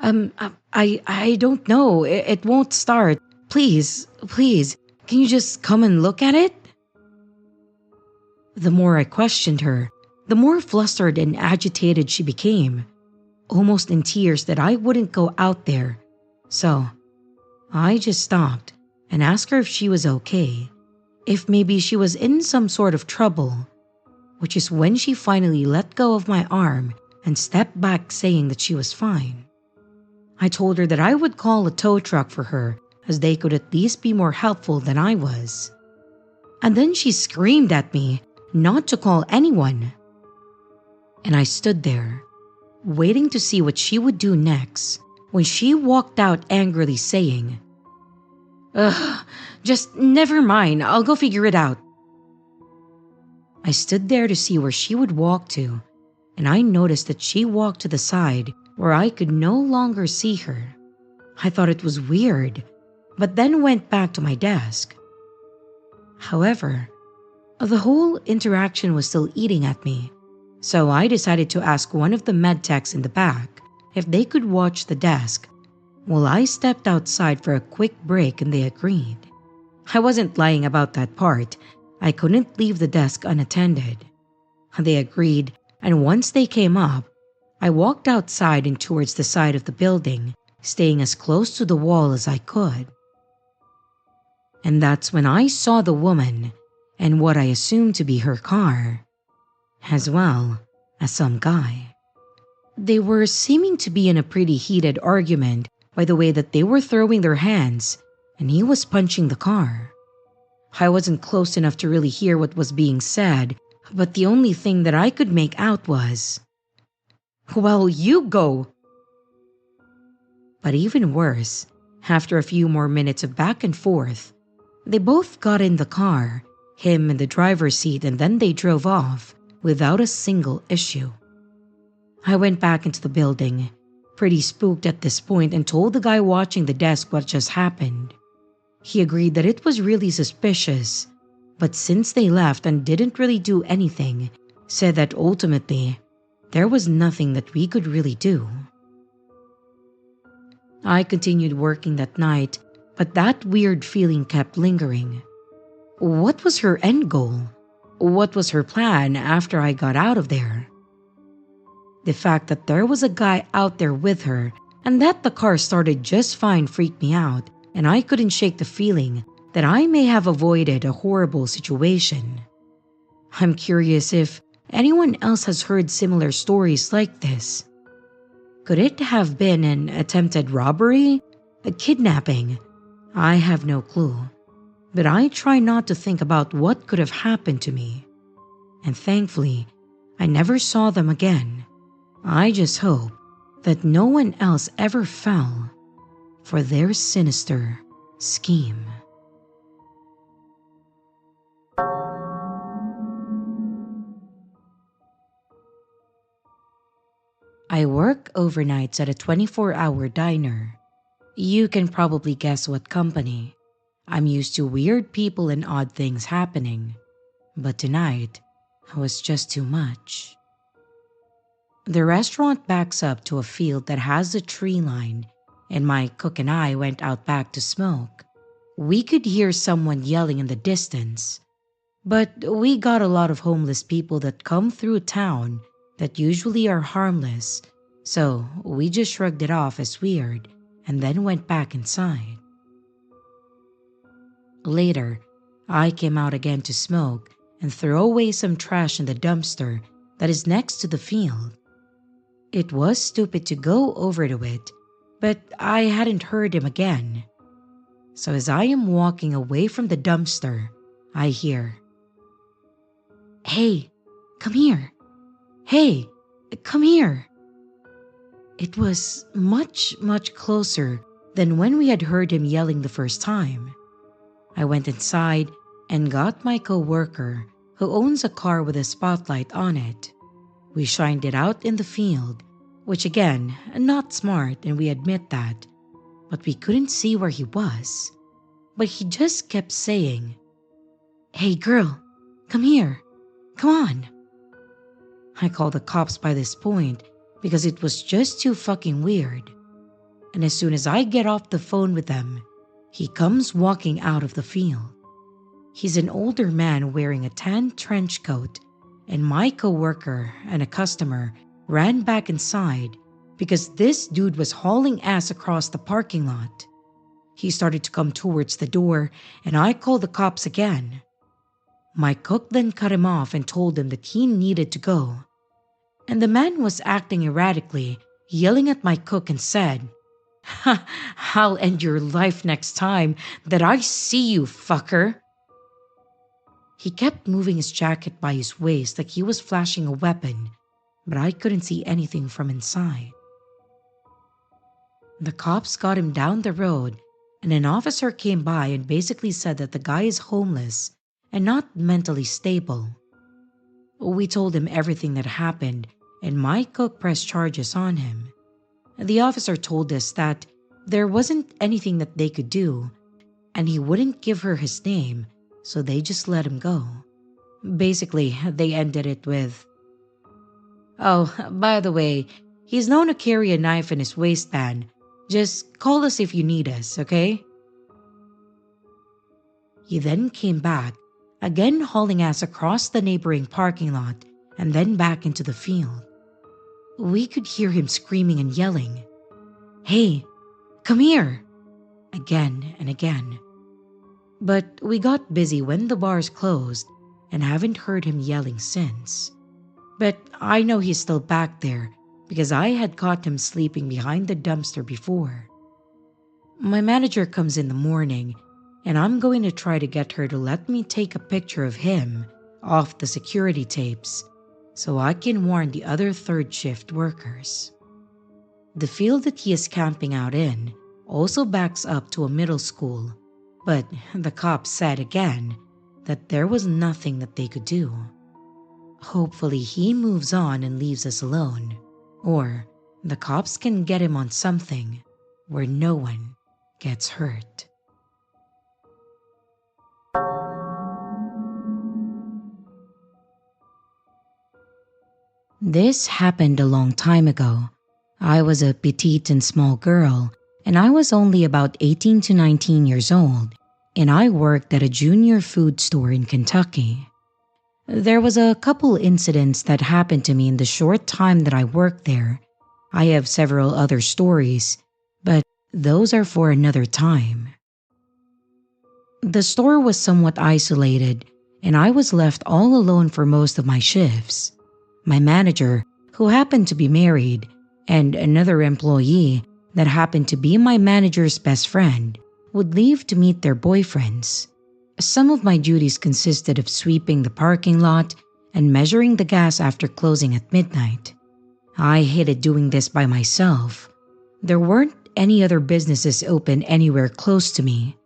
Speaker 2: I don't know. It won't start. Please, can you just come and look at it? The more I questioned her, the more flustered and agitated she became, almost in tears that I wouldn't go out there. So I just stopped and asked her if she was okay, if maybe she was in some sort of trouble, which is when she finally let go of my arm and stepped back saying that she was fine. I told her that I would call a tow truck for her as they could at least be more helpful than I was. And then she screamed at me not to call anyone. And I stood there, waiting to see what she would do next when she walked out angrily saying, "Ugh, just never mind, I'll go figure it out." I stood there to see where she would walk to, and I noticed that she walked to the side where I could no longer see her. I thought it was weird, but then went back to my desk. However, the whole interaction was still eating at me, so I decided to ask one of the med techs in the back if they could watch the desk while I stepped outside for a quick break, and they agreed. I wasn't lying about that part. I couldn't leave the desk unattended. They agreed, and once they came up, I walked outside and towards the side of the building, staying as close to the wall as I could. And that's when I saw the woman and what I assumed to be her car, as well as some guy. They were seeming to be in a pretty heated argument by the way that they were throwing their hands, and he was punching the car. I wasn't close enough to really hear what was being said, but the only thing that I could make out was, "Well, you go." But even worse, after a few more minutes of back and forth, they both got in the car, him in the driver's seat, and then they drove off without a single issue. I went back into the building, pretty spooked at this point, and told the guy watching the desk what just happened. He agreed that it was really suspicious, but since they left and didn't really do anything, said that ultimately, there was nothing that we could really do. I continued working that night, but that weird feeling kept lingering. What was her end goal? What was her plan after I got out of there? The fact that there was a guy out there with her and that the car started just fine freaked me out, and I couldn't shake the feeling that I may have avoided a horrible situation. I'm curious if anyone else has heard similar stories like this. Could it have been an attempted robbery? A kidnapping? I have no clue, but I try not to think about what could have happened to me. And thankfully, I never saw them again. I just hope that no one else ever fell for their sinister scheme. I work overnights at a 24-hour diner. You can probably guess what company. I'm used to weird people and odd things happening, but tonight was just too much. The restaurant backs up to a field that has a tree line, and my cook and I went out back to smoke. We could hear someone yelling in the distance, but we got a lot of homeless people that come through town that usually are harmless, so we just shrugged it off as weird and then went back inside. Later, I came out again to smoke and throw away some trash in the dumpster that is next to the field. It was stupid to go over to it, but I hadn't heard him again. So as I am walking away from the dumpster, I hear, "Hey, come here. Hey, come here." It was much, much closer than when we had heard him yelling the first time. I went inside and got my co-worker, who owns a car with a spotlight on it. We shined it out in the field, which again, not smart, and we admit that, but we couldn't see where he was. But he just kept saying, "Hey girl, come here, come on." I called the cops by this point because it was just too fucking weird. And as soon as I get off the phone with them, he comes walking out of the field. He's an older man wearing a tan trench coat, and my coworker and a customer ran back inside because this dude was hauling ass across the parking lot. He started to come towards the door, and I called the cops again. My cook then cut him off and told him that he needed to go. And the man was acting erratically, yelling at my cook and said, "Ha, I'll end your life next time that I see you, fucker." He kept moving his jacket by his waist like he was flashing a weapon, but I couldn't see anything from inside. The cops got him down the road, and an officer came by and basically said that the guy is homeless and not mentally stable. We told him everything that happened, and my cook pressed charges on him. The officer told us that there wasn't anything that they could do, and he wouldn't give her his name, so they just let him go. Basically, they ended it with, "Oh, by the way, he's known to carry a knife in his waistband. Just call us if you need us, okay?" He then came back, again hauling ass across the neighboring parking lot and then back into the field. We could hear him screaming and yelling, "Hey, come here," again and again. But we got busy when the bars closed and haven't heard him yelling since. But I know he's still back there because I had caught him sleeping behind the dumpster before. My manager comes in the morning, and I'm going to try to get her to let me take a picture of him off the security tapes so I can warn the other third shift workers. The field that he is camping out in also backs up to a middle school, but the cops said again that there was nothing that they could do. Hopefully he moves on and leaves us alone, or the cops can get him on something where no one gets hurt. This happened a long time ago. I was a petite and small girl, and I was only about 18 to 19 years old, and I worked at a junior food store in Kentucky. There was a couple incidents that happened to me in the short time that I worked there. I have several other stories, but those are for another time. The store was somewhat isolated, and I was left all alone for most of my shifts. My manager, who happened to be married, and another employee that happened to be my manager's best friend, would leave to meet their boyfriends. Some of my duties consisted of sweeping the parking lot and measuring the gas after closing at midnight. I hated doing this by myself. There weren't any other businesses open anywhere close to me,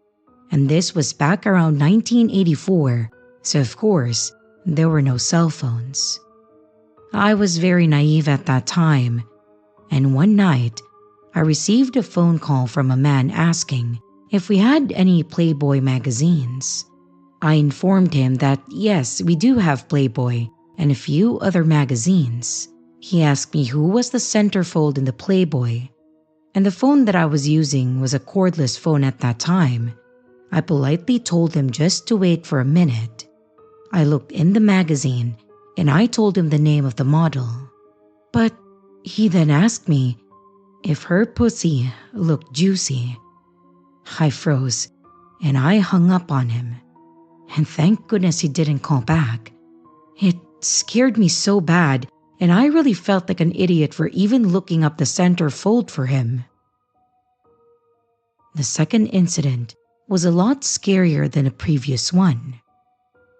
Speaker 2: and this was back around 1984, so of course, there were no cell phones. I was very naive at that time, And one night, I received a phone call from a man asking if we had any Playboy magazines. I informed him that yes, we do have Playboy and a few other magazines. He asked me who was the centerfold in the Playboy, and the phone that I was using was a cordless phone at that time. I politely told him just to wait for a minute. I looked in the magazine and I told him the name of the model. But he then asked me if her pussy looked juicy. I froze and I hung up on him. And thank goodness he didn't call back. It scared me so bad, and I really felt like an idiot for even looking up the centerfold for him. The second incident was a lot scarier than a previous one.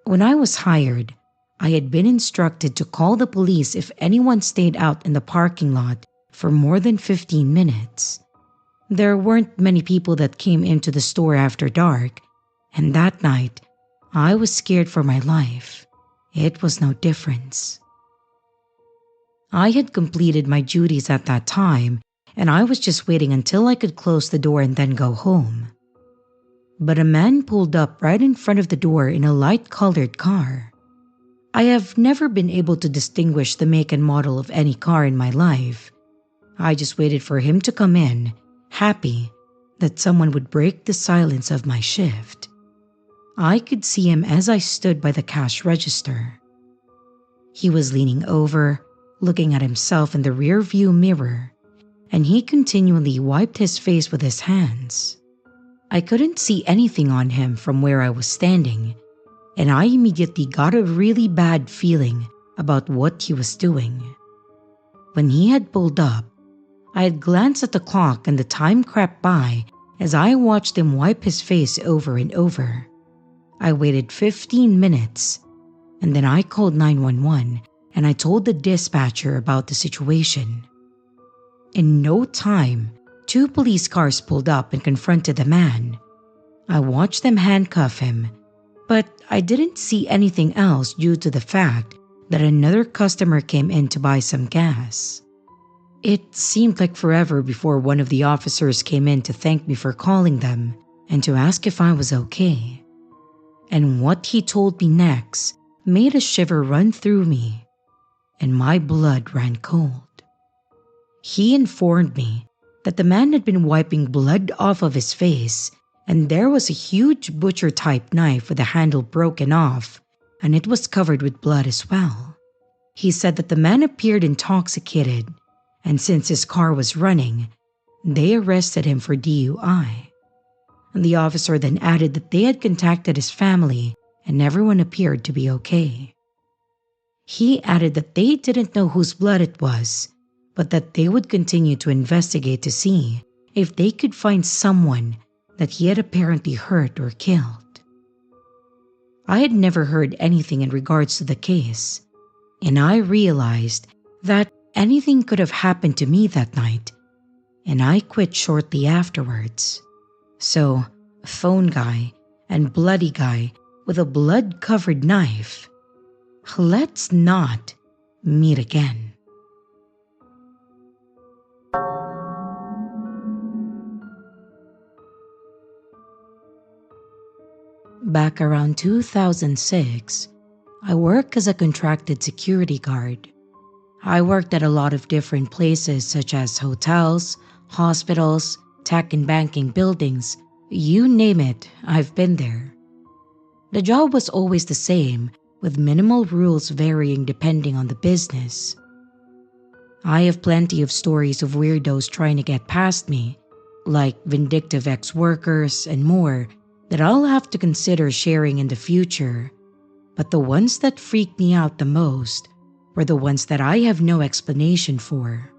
Speaker 2: When I was hired, I had been instructed to call the police if anyone stayed out in the parking lot for more than 15 minutes. There weren't many people that came into the store after dark, and that night, I was scared for my life. It was no difference. I had completed my duties at that time, and I was just waiting until I could close the door and then go home. But a man pulled up right in front of the door in a light-colored car. I have never been able to distinguish the make and model of any car in my life. I just waited for him to come in, happy that someone would break the silence of my shift. I could see him as I stood by the cash register. He was leaning over, looking at himself in the rear-view mirror, and he continually wiped his face with his hands. I couldn't see anything on him from where I was standing, and I immediately got a really bad feeling about what he was doing. When he had pulled up, I had glanced at the clock and the time crept by as I watched him wipe his face over and over. I waited 15 minutes, and then I called 911 and I told the dispatcher about the situation. In no time, 2 police cars pulled up and confronted the man. I watched them handcuff him, but I didn't see anything else due to the fact that another customer came in to buy some gas. It seemed like forever before one of the officers came in to thank me for calling them and to ask if I was okay. And what he told me next made a shiver run through me, and my blood ran cold. He informed me that the man had been wiping blood off of his face, and there was a huge butcher-type knife with the handle broken off, and it was covered with blood as well. He said that the man appeared intoxicated, and since his car was running, they arrested him for DUI. And the officer then added that they had contacted his family and everyone appeared to be okay. He added that they didn't know whose blood it was, but that they would continue to investigate to see if they could find someone that he had apparently hurt or killed. I had never heard anything in regards to the case, and I realized that anything could have happened to me that night, and I quit shortly afterwards. So, phone guy and bloody guy with a blood-covered knife, let's not meet again. Back around 2006, I worked as a contracted security guard. I worked at a lot of different places such as hotels, hospitals, tech and banking buildings, you name it, I've been there. The job was always the same, with minimal rules varying depending on the business. I have plenty of stories of weirdos trying to get past me, like vindictive ex-workers and more, that I'll have to consider sharing in the future, but the ones that freaked me out the most were the ones that I have no explanation for.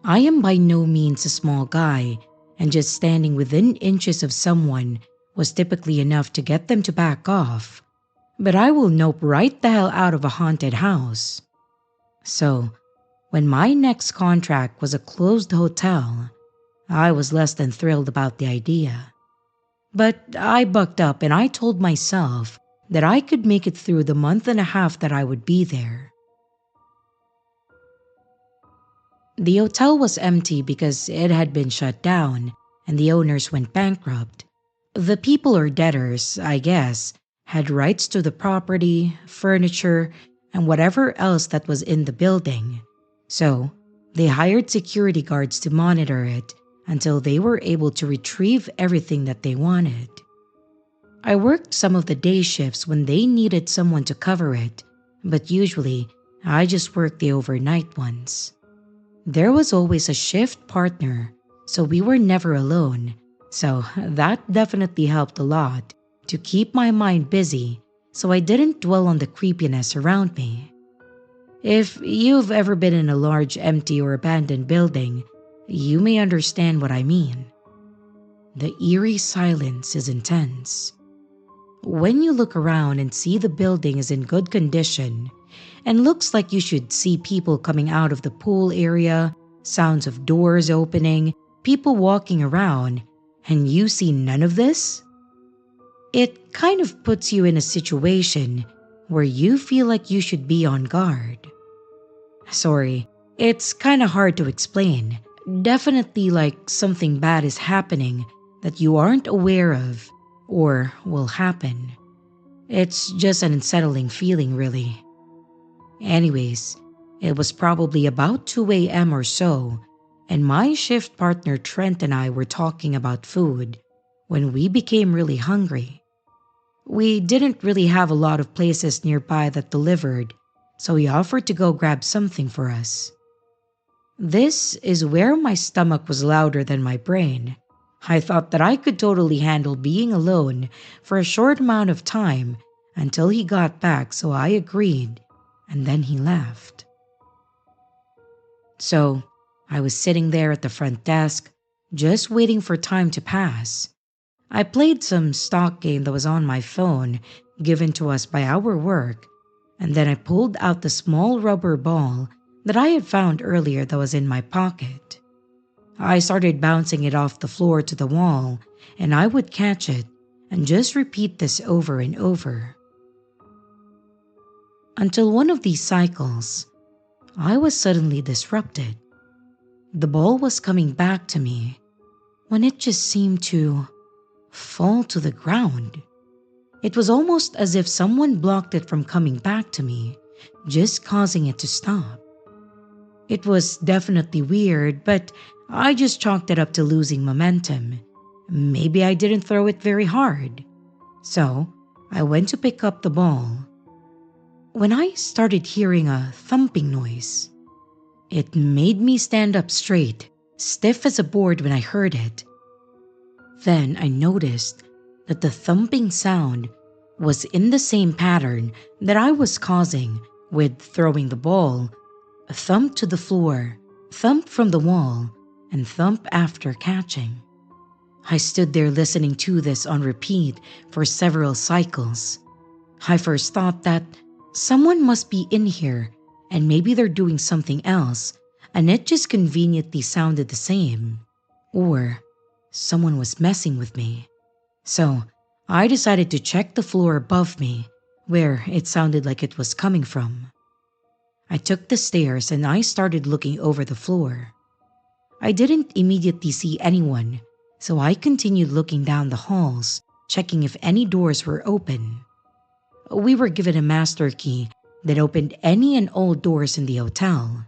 Speaker 2: I am by no means a small guy, and just standing within inches of someone was typically enough to get them to back off, but I will nope right the hell out of a haunted house. So, when my next contract was a closed hotel, I was less than thrilled about the idea. But I bucked up and I told myself that I could make it through the month and a half that I would be there. The hotel was empty because it had been shut down and the owners went bankrupt. The people or debtors, I guess, had rights to the property, furniture, and whatever else that was in the building. So, they hired security guards to monitor it until they were able to retrieve everything that they wanted. I worked some of the day shifts when they needed someone to cover it, but usually I just worked the overnight ones. There was always a shift partner, so we were never alone, so that definitely helped a lot to keep my mind busy so I didn't dwell on the creepiness around me. If you've ever been in a large empty or abandoned building, you may understand what I mean. The eerie silence is intense. When you look around and see the building is in good condition and looks like you should see people coming out of the pool area, sounds of doors opening, people walking around, and you see none of this, it kind of puts you in a situation where you feel like you should be on guard. Sorry, it's kind of hard to explain. Definitely like something bad is happening that you aren't aware of or will happen. It's just an unsettling feeling, really. Anyways, it was probably about 2 a.m. or so, and my shift partner Trent and I were talking about food when we became really hungry. We didn't really have a lot of places nearby that delivered, so he offered to go grab something for us. This is where my stomach was louder than my brain. I thought that I could totally handle being alone for a short amount of time until he got back, so I agreed, and then he left. So, I was sitting there at the front desk, just waiting for time to pass. I played some stock game that was on my phone, given to us by our work, and then I pulled out the small rubber ball that I had found earlier that was in my pocket. I started bouncing it off the floor to the wall, and I would catch it and just repeat this over and over. Until one of these cycles, I was suddenly disrupted. The ball was coming back to me when it just seemed to fall to the ground. It was almost as if someone blocked it from coming back to me, just causing it to stop. It was definitely weird, but I just chalked it up to losing momentum. Maybe I didn't throw it very hard. So, I went to pick up the ball. When I started hearing a thumping noise, it made me stand up straight, stiff as a board when I heard it. Then I noticed that the thumping sound was in the same pattern that I was causing with throwing the ball. A thump to the floor, thump from the wall, and thump after catching. I stood there listening to this on repeat for several cycles. I first thought that someone must be in here and maybe they're doing something else and it just conveniently sounded the same. Or someone was messing with me. So I decided to check the floor above me where it sounded like it was coming from. I took the stairs and I started looking over the floor. I didn't immediately see anyone, so I continued looking down the halls, checking if any doors were open. We were given a master key that opened any and all doors in the hotel,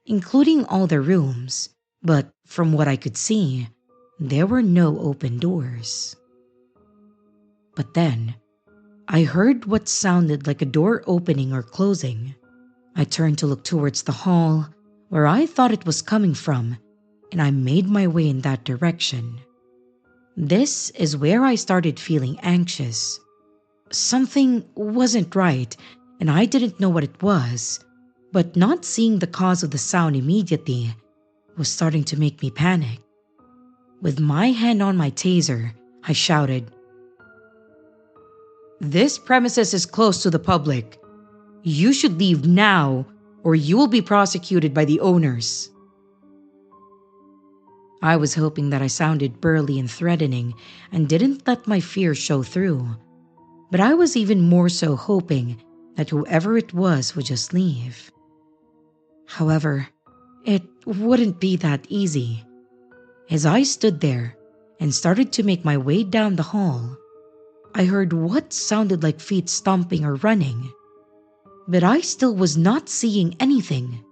Speaker 2: including all the rooms, but from what I could see, there were no open doors. But then, I heard what sounded like a door opening or closing. I turned to look towards the hall, where I thought it was coming from, and I made my way in that direction. This is where I started feeling anxious. Something wasn't right, and I didn't know what it was, but not seeing the cause of the sound immediately was starting to make me panic. With my hand on my taser, I shouted, "This premises is closed to the public. You should leave now, or you will be prosecuted by the owners." I was hoping that I sounded burly and threatening and didn't let my fear show through. But I was even more so hoping that whoever it was would just leave. However, It wouldn't be that easy. As I stood there and started to make my way down the hall, I heard what sounded like feet stomping or running, but I still was not seeing anything.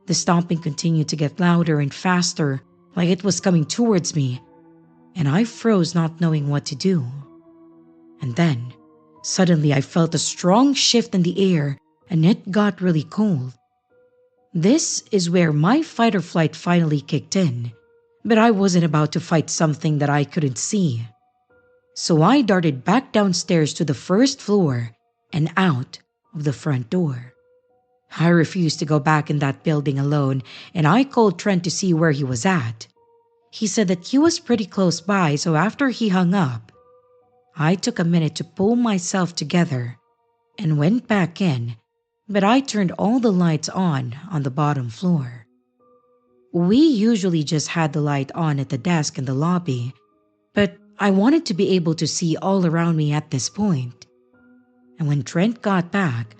Speaker 2: The stomping continued to get louder and faster, like it was coming towards me, and I froze, not knowing what to do. And then, suddenly I felt a strong shift in the air and it got really cold. This is where my fight or flight finally kicked in, but I wasn't about to fight something that I couldn't see. So I darted back downstairs to the first floor and out of the front door. I refused to go back in that building alone, and I called Trent to see where he was at. He said that he was pretty close by, so after he hung up, I took a minute to pull myself together and went back in, but I turned all the lights on the bottom floor. We usually just had the light on at the desk in the lobby, but I wanted to be able to see all around me at this point. And when Trent got back,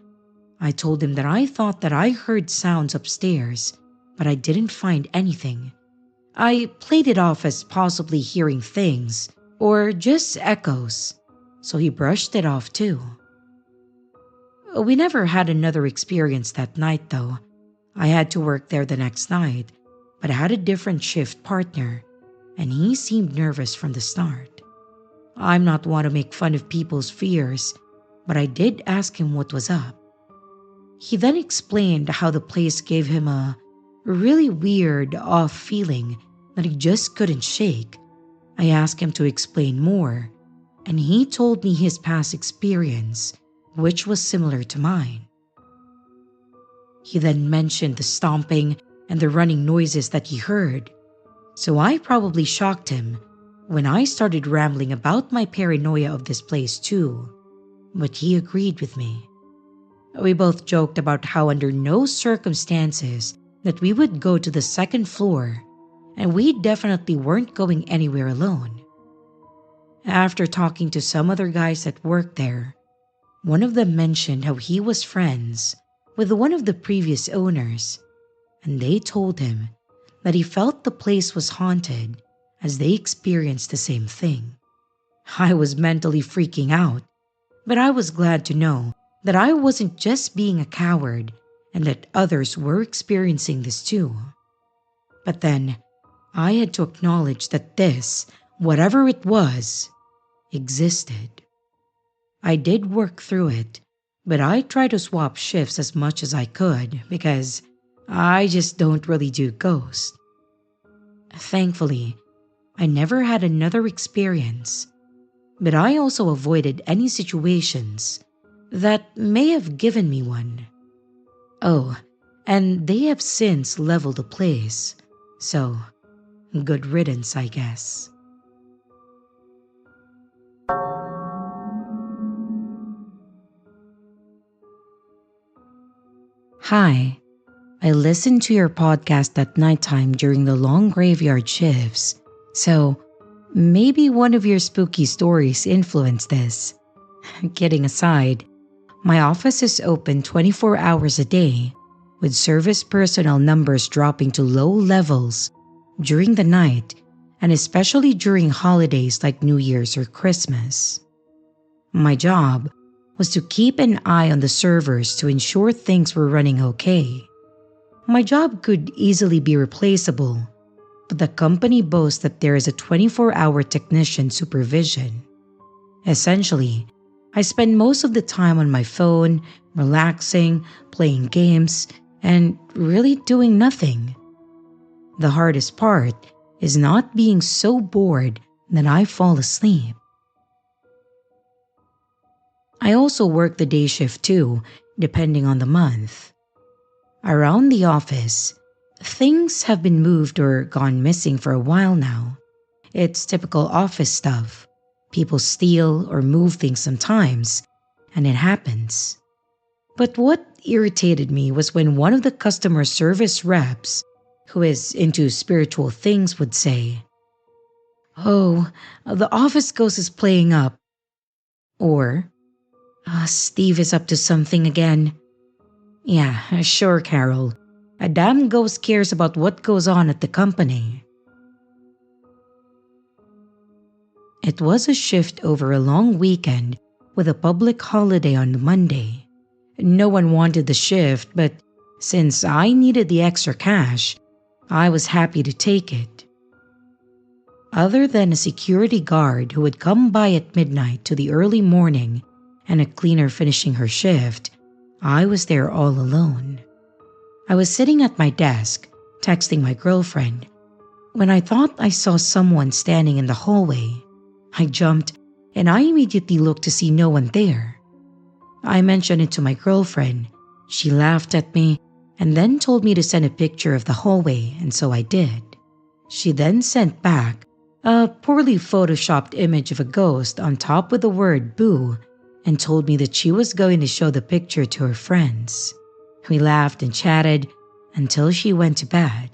Speaker 2: I told him that I thought that I heard sounds upstairs, but I didn't find anything. I played it off as possibly hearing things or just echoes, so he brushed it off too. We never had another experience that night though. I had to work there the next night, but I had a different shift partner, and he seemed nervous from the start. I'm not one to make fun of people's fears, but I did ask him what was up. He then explained how the place gave him a really weird, off feeling that he just couldn't shake. I asked him to explain more, and he told me his past experience, which was similar to mine. He then mentioned the stomping and the running noises that he heard, so I probably shocked him when I started rambling about my paranoia of this place too, but he agreed with me. We both joked about how under no circumstances that we would go to the second floor, and we definitely weren't going anywhere alone. After talking to some other guys that worked there, one of them mentioned how he was friends with one of the previous owners, and they told him that he felt the place was haunted as they experienced the same thing. I was mentally freaking out, but I was glad to know that I wasn't just being a coward and that others were experiencing this too. But then, I had to acknowledge that this, whatever it was, existed. I did work through it, but I tried to swap shifts as much as I could because I just don't really do ghosts. Thankfully, I never had another experience, but I also avoided any situations that may have given me one. Oh, and they have since leveled the place, so good riddance, I guess. Hi, I listened to your podcast at nighttime during the long graveyard shifts, so maybe one of your spooky stories influenced this. Kidding aside, my office is open 24 hours a day, with service personnel numbers dropping to low levels during the night and especially during holidays like New Year's or Christmas. My job was to keep an eye on the servers to ensure things were running okay. My job could easily be replaceable, but the company boasts that there is a 24-hour technician supervision. Essentially, I spend most of the time on my phone, relaxing, playing games, and really doing nothing. The hardest part is not being so bored that I fall asleep. I also work the day shift too, depending on the month. Around the office, things have been moved or gone missing for a while now. It's typical office stuff. People steal or move things sometimes, and it happens. But what irritated me was when one of the customer service reps, who is into spiritual things, would say, "Oh, the office ghost is playing up." Or, "Steve is up to something again." Yeah, sure, Carol. A damn ghost cares about what goes on at the company. It was a shift over a long weekend with a public holiday on Monday. No one wanted the shift, but since I needed the extra cash, I was happy to take it. Other than a security guard who would come by at midnight to the early morning and a cleaner finishing her shift, I was there all alone. I was sitting at my desk, texting my girlfriend, when I thought I saw someone standing in the hallway. I jumped and I immediately looked to see no one there. I mentioned it to my girlfriend. She laughed at me and then told me to send a picture of the hallway, and so I did. She then sent back a poorly photoshopped image of a ghost on top with the word boo and told me that she was going to show the picture to her friends. We laughed and chatted until she went to bed.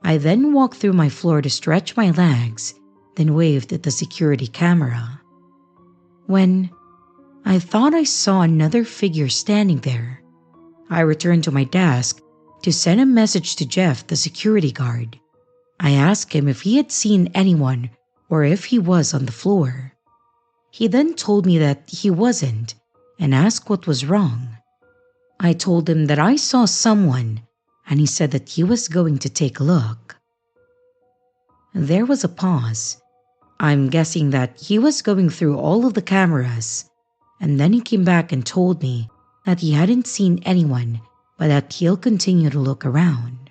Speaker 2: I then walked through my floor to stretch my legs, then waved at the security camera. When I thought I saw another figure standing there, I returned to my desk to send a message to Jeff, the security guard. I asked him if he had seen anyone or if he was on the floor. He then told me that he wasn't and asked what was wrong. I told him that I saw someone, and he said that he was going to take a look. There was a pause. I'm guessing that he was going through all of the cameras, and then he came back and told me that he hadn't seen anyone, but that he'll continue to look around.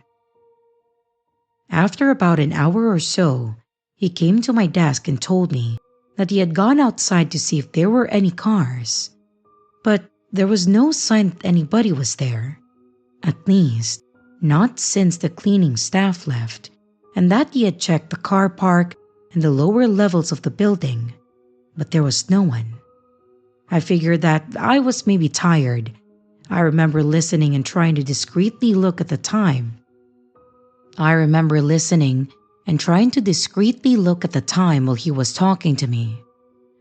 Speaker 2: After about an hour or so, he came to my desk and told me that he had gone outside to see if there were any cars, but there was no sign that anybody was there, at least not since the cleaning staff left, and that he had checked the car park and the lower levels of the building, but there was no one. I figured that I was maybe tired. I remember listening and trying to discreetly look at the time. while he was talking to me.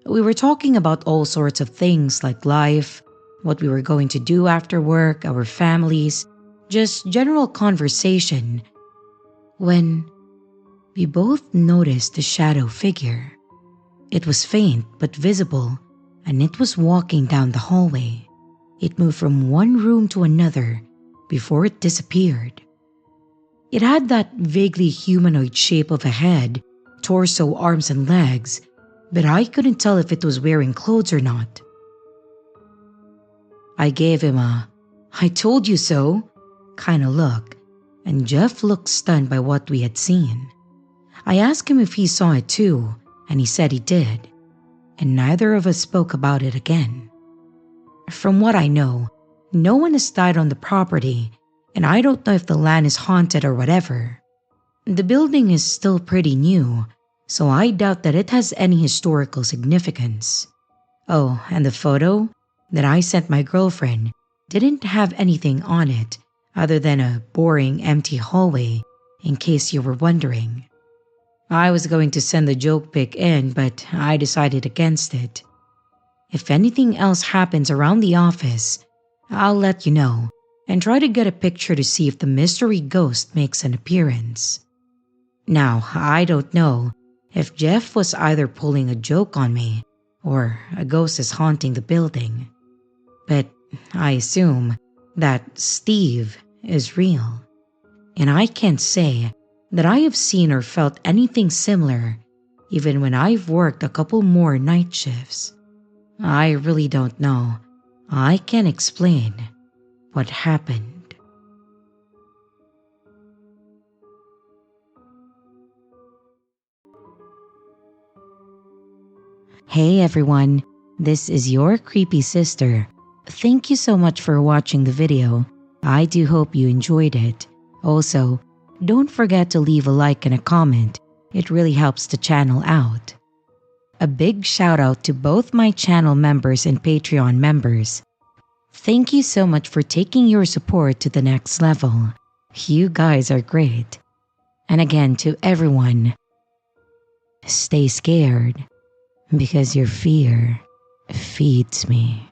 Speaker 2: We were talking about all sorts of things like life, what we were going to do after work, our families, just general conversation, when we both noticed a shadow figure. It was faint but visible, and it was walking down the hallway. It moved from one room to another before it disappeared. It had that vaguely humanoid shape of a head, torso, arms, and legs, but I couldn't tell if it was wearing clothes or not. I gave him a "I told you so" kind of look, and Jeff looked stunned by what we had seen. I asked him if he saw it too, and he said he did, and neither of us spoke about it again. From what I know, no one has died on the property, and I don't know if the land is haunted or whatever. The building is still pretty new, so I doubt that it has any historical significance. Oh, and the photo that I sent my girlfriend didn't have anything on it other than a boring empty hallway, in case you were wondering. I was going to send the joke pic in, but I decided against it. If anything else happens around the office, I'll let you know and try to get a picture to see if the mystery ghost makes an appearance. Now, I don't know if Jeff was either pulling a joke on me or a ghost is haunting the building, but I assume that Steve is real, and I can't say that I have seen or felt anything similar even when I've worked a couple more night shifts. I really don't know. I can't explain what happened. Hey everyone, this is your creepy sister. Thank you so much for watching the video. I do hope you enjoyed it. Also, don't forget to leave a like and a comment. It really helps the channel out. A big shout out to both my channel members and Patreon members. Thank you so much for taking your support to the next level. You guys are great. And again, to everyone, stay scared because your fear feeds me.